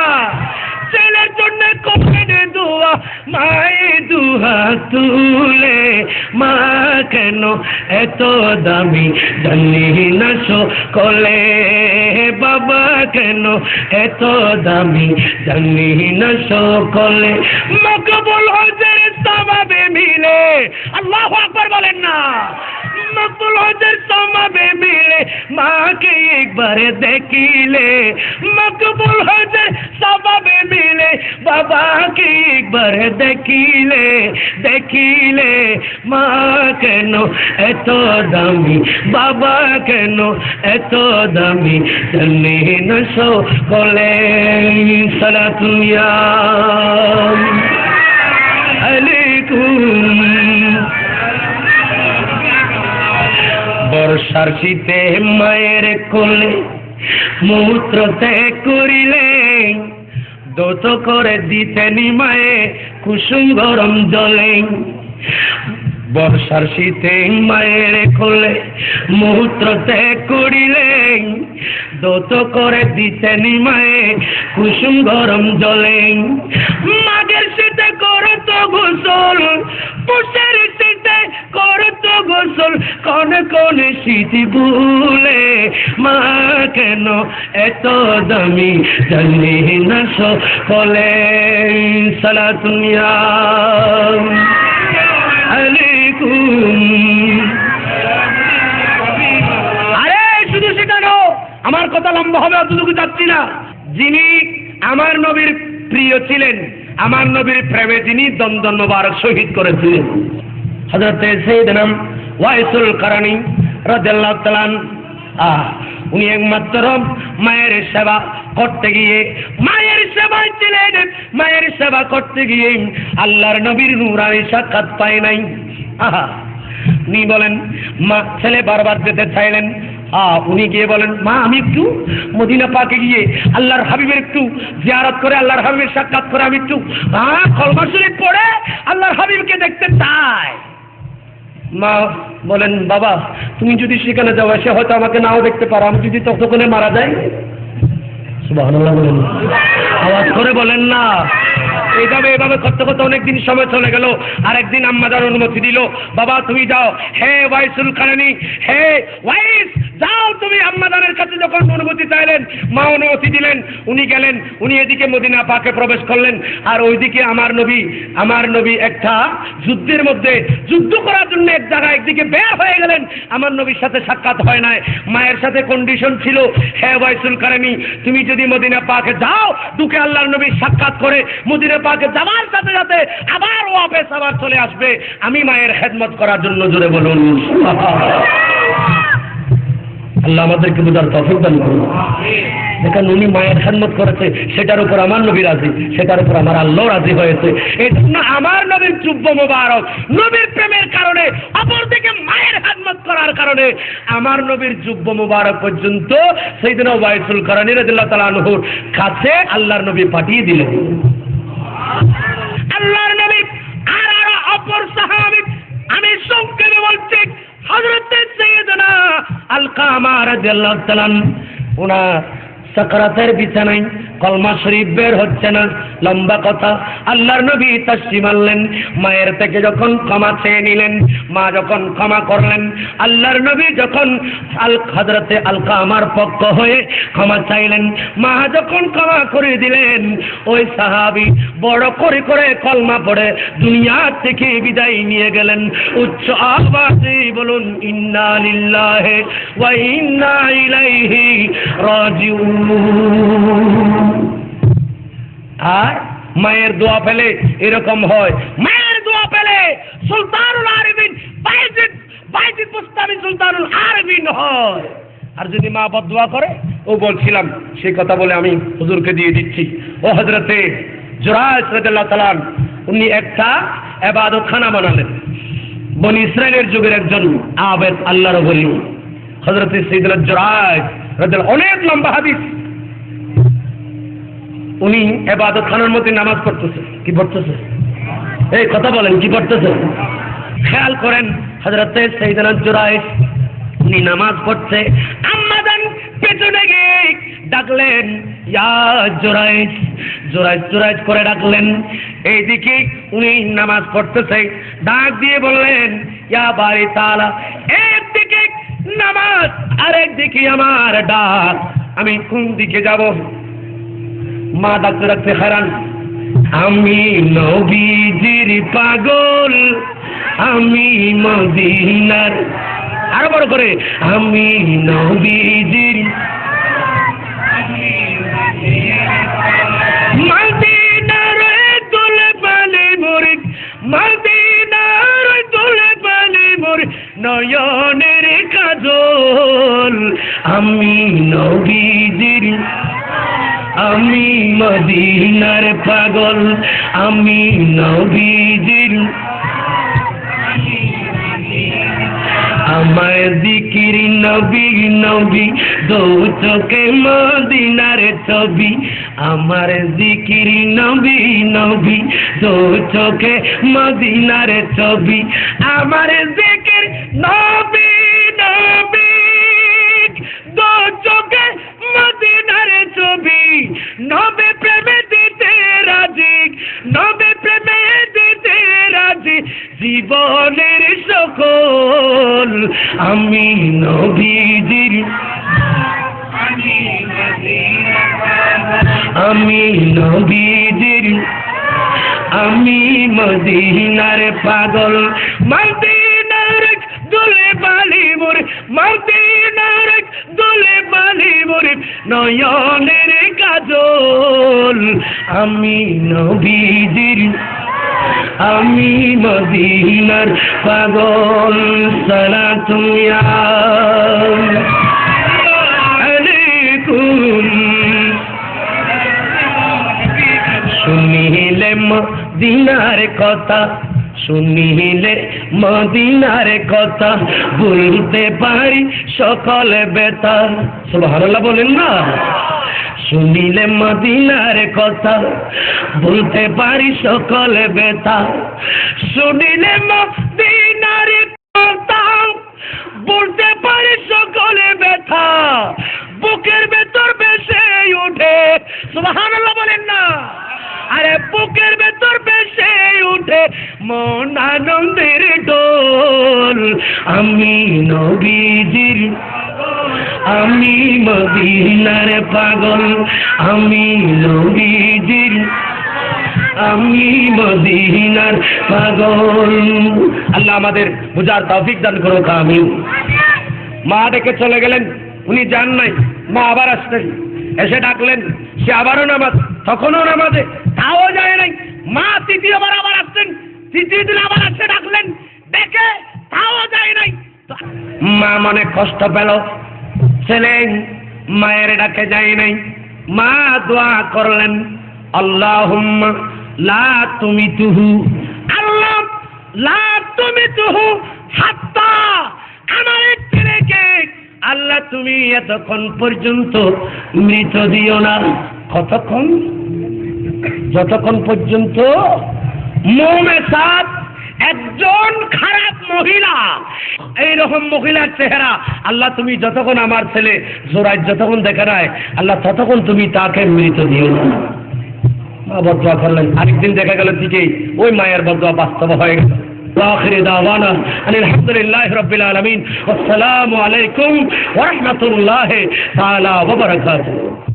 Speaker 1: ছেলের জন্য করে নে দোয়া, মায়ের দুহাত তুলে, মা কেন এত দামি জানি না সকলে, বাবা কেন এত দামি জানি না সকলে। মকবুল হজের সওয়াবে মিলে, আল্লাহু আকবার বলেন না। মকবুল হজের সওয়াবে মিলে মাকে একবার দেখিলে, মকবুল হজের সওয়াবে মিলে বাবাকে একবার দেখিলে, দেখিলে মা কেন এত দামি, বাবা কেন এত দামি জানি না সকলে। সালাতুন ইয়া আলাইকুম। বর্ষার শীতে মায়ের কোলে মূত্র ত্যাগ করিলে, দত করে দিতেন মায়ে কুসুম গরম জলে। বর্ষার শীতে মায়ের কোলে মূত্র ত্যাগ করিলে, দত করে দিতেন মায়ে কুসুম গরম জলে। মাঘের শীতে করত গোসল, পুষের শীতে করত গোসল, কোন কোন শীতি ভুলে, মা কেন এত দামি জানি না সকলে। সালাতুন ইয়া আলাইকুম। আরে শুধু শেখানো, আমার কথা লম্বা হবে অতটুকু যাচ্ছি না। যিনি আমার নবীর প্রিয় ছিলেন, আমার নবীর প্রেমে যিনি দ্বন্দ্ব মোবারক শহীদ করেছিলেন, হযরত সাইয়েদনা ওয়াইসুল কারানী রাদিয়াল্লাহু তাআলা উনি একমাত্র মায়ের সেবা করতে গিয়ে, মায়ের সেবায় ছিলেন, মায়ের সেবা করতে গিয়ে আল্লাহর নবীর নূরানি সাক্ষাৎ পায় নাই। উনি বলেন, মা ছেলে বারবার যেতে চাইলেন, উনি গিয়ে বলেন, মা আমি একটু মদিনা পাকে গিয়ে আল্লাহর হাবিবের একটু জিয়ারত করে, আল্লাহর হাবিবের সাক্ষাৎ করে আমি একটু কলমা শরীফ পড়ে আল্লাহর হাবিবকে দেখতে চাই। মা বলেন, বাবা তুমি যদি সেখানে যাও, সে হয়তো আমাকে নাও দেখতে পারো, আমি যদি ততক্ষণে মারা যাই। সুবহানাল্লাহ বলেন, আওয়াজ করে বলেন না। এইভাবে এভাবে করতে করতে অনেকদিন সময় চলে গেল। আর একদিন আম্মা যার অনুমতি দিল, বাবা তুমি যাও, হে ওয়াইসুল কারানী, হে ওয়াইস যাও তুমি। আম্মাদানের কাছে যখন অনুমতি চাইলেন, মা অনুমতি দিলেন, উনি গেলেন, উনি এদিকে মদিনা পাকে প্রবেশ করলেন, আর ওইদিকে আমার নবী একটা যুদ্ধের মধ্যে যুদ্ধ করার জন্য এক জায়গায় একদিকে বের হয়ে গেলেন। আমার নবীর সাথে সাক্ষাৎ হয় নাই। মায়ের সাথে কন্ডিশন ছিল, হে ওয়াইসুল কারানী তুমি যদি মদিনা পাকে যাও, ঢুকে আল্লাহর নবীর সাক্ষাৎ করে মদিনা পাকে যাওয়ার সাথে সাথে আবার ওয়াপস আবার চলে আসবে আমি মায়ের খেদমত করার জন্য। জোরে বলুন আল্লাহ আমাদেরকে বুঝার তৌফিক দান করুন। দেখেন উনি মায়ের খেদমত করেছে, সেটার উপর আমার নবী রাজি, সেটার উপর আমার আল্লাহ রাজি হয়েছে। এই জন্য আমার নবীর জুব্ব মোবারক, নবীর প্রেমের কারণে, অপরদিকে মায়ের খেদমত করার কারণে আমার নবীর জুব্ব মোবারক পর্যন্ত সাইয়েদনা ওয়াইসুল কারানী রাদিয়াল্লাহু তাআলা আনহুর কাছে আল্লাহর নবী পাঠিয়ে দিলেন। আল্লাহর নবী আর অপর সাহাবী, আমি সংক্ষেপে বলছি, হযরত সাইয়েদনা আলকামা রাদিয়াল্লাহু তাআলা ওনার সাকরাতের বিছানায়, কলমা শরীফ বের হচ্ছে না, লম্বা কথা, আল্লাহর নবী তাশরিফ আনলেন, মায়ের থেকে যখন ক্ষমা চেয়ে নিলেন, মা যখন ক্ষমা করলেন, আল্লাহর নবী যখন হযরতে আলকামার পক্ষ হয়ে ক্ষমা চাইলেন, মা যখন ক্ষমা করে দিলেন, ওই সাহাবী বড় করে করে কলমা পড়ে দুনিয়া থেকে বিদায় নিয়ে গেলেন। উচ্চ আওয়াজে বলুন ইন্না লিল্লাহি ওয়া ইন্না ইলাইহি রাজিউন। আর মায়ের দোয়া পেলে এরকম হয়, মায়ের দোয়া পেলে সুলতানুল আরিফিন বাইজিদ বুস্তামি সুলতানুল আরিফিন হয়। আর যদি মা বদদোয়া করে, ও বলছিলাম সেই কথা বলে আমি হুজুরকে দিয়ে দিচ্ছি, ও হযরতে জুরাইজ রাদিয়াল্লাহু তাআলা উনি একটা ইবাদতখানা বানালেন। বনি ইসরাইলের যুগের একজন আবেদ আল্লাহর ওলি হযরতে সাইয়েদনা জুরাইজ রাদিয়াল্লাহু, অনেক লম্বা হাদিস। উনি ইবাদতখানার মধ্যে নামাজ পড়তেছে। কি পড়তেছে? এই কথা বলেন, কি পড়তেছে? খেয়াল করেন, হযরতে সাইয়েদনা জুরাইজ উনি নামাজ পড়ছে, আম্মাজান পেছনে গিয়ে ডাকলেন, ইয়া জুরাইজ, জুরাইজ জুরাইজ করে ডাকলেন। এইদিকে উনি নামাজ পড়তেছে, ডাক দিয়ে বললেন, ইয়া বারি তাআলা, একদিকে নামাজ আর একদিকে আমার ডাক, আমি কোন দিকে যাব? মা ডাকতে ডাকতে হারান, আমি নবীজির পাগল, আমি মদিনার, আরো বড় করে, আমি নবীজির মদিনার দোলে পালে মোরে, মদিনার দোলে পালে মোরে নয়নের কাজল, আমি নবীজির, আমি মদিনার পাগল, আমি নবীজির, আমার জিকির নবী নবী, দু চোখে মদিনার ছবি, আমার জিকির নবী নবী, দু চোখে মদিনার ছবি, আমার জিকির নবী নবী, দু চোখে মদিনার ছবি, নবী প্রেমে দিতে রাজি, নবী প্রেমে দিতে রাজি, জীবনের সকল, আমি নবীজির, আমি নবীজির, আমি মদিনার পাগল, মদিনার দোলে বালি মোরে, মদিনার দোলে বালি মোরে নয়নের কাজল, আমি নবীজির, আমি মদিনার পাগল। সালাতু আলাইকুম। শুনিলে মদিনার কথা, শুনিলে মদিনার কথা, বলতে পারি সকল ব্যথা। সুবহানাল্লাহ বলেন না? শুনিলে মদিনার কথা, বলতে পারি সকল ব্যথা, শুনিলে মদিনার কথা, বলতে পারি সকল ব্যথা, বুকের ভেতর ভেসে ওঠে। সুবহানাল্লাহ বলেন না? আরে বুকের ভেতর ভেসে উঠে মন আনন্দের ডোল, আমি নবীজির, আমি মদিনার পাগল, আমি নবীজির, আমি মদিনার পাগল। আল্লাহ আমাদের বুঝার তৌফিক দান করুক, আমিন। মা ডেকে চলে গেলেন, উনি যান নাই, মা আবার আসলেন, এসে ডাকলেন, সে আবারও নামাজ, তখনও নামাজে, তাও যায় নাই। মা তৃতীয়বার আবার আসলেন, তৃতীয় দিন আবার আসে ডাকলেন, ডেকে তাও যায় নাই। মা মনে কষ্ট পেল, ছেলে মায়ের ডাকে যায় নাই। মা দোয়া করলেন, আল্লাহুম্মা লা তুমিতুহু, আল্লাহ লা তুমিতুহু হাত্তা, আমার ছেলেকে আল্লাহ তুমি এতক্ষণ পর্যন্ত মৃত দিও না। কতক্ষণ? যতক্ষণ পর্যন্ত মোমেসাত একজন খারাপ মহিলা, এইরকম মহিলার চেহারা আল্লাহ তুমি যতক্ষণ আমার ছেলে জোরাই যতক্ষণ দেখে নাই, আল্লাহ ততক্ষণ তুমি তাকে মৃত দিও না। মা বদদোয়া করলেন, আরেকদিন দেখা গেল ঠিকই ওই মায়ের বদদোয়া বাস্তব হয়ে গেল। آخر دعوانا أن الحمد لله رب العالمين والسلام عليكم ورحمة الله تعالى وبركاته.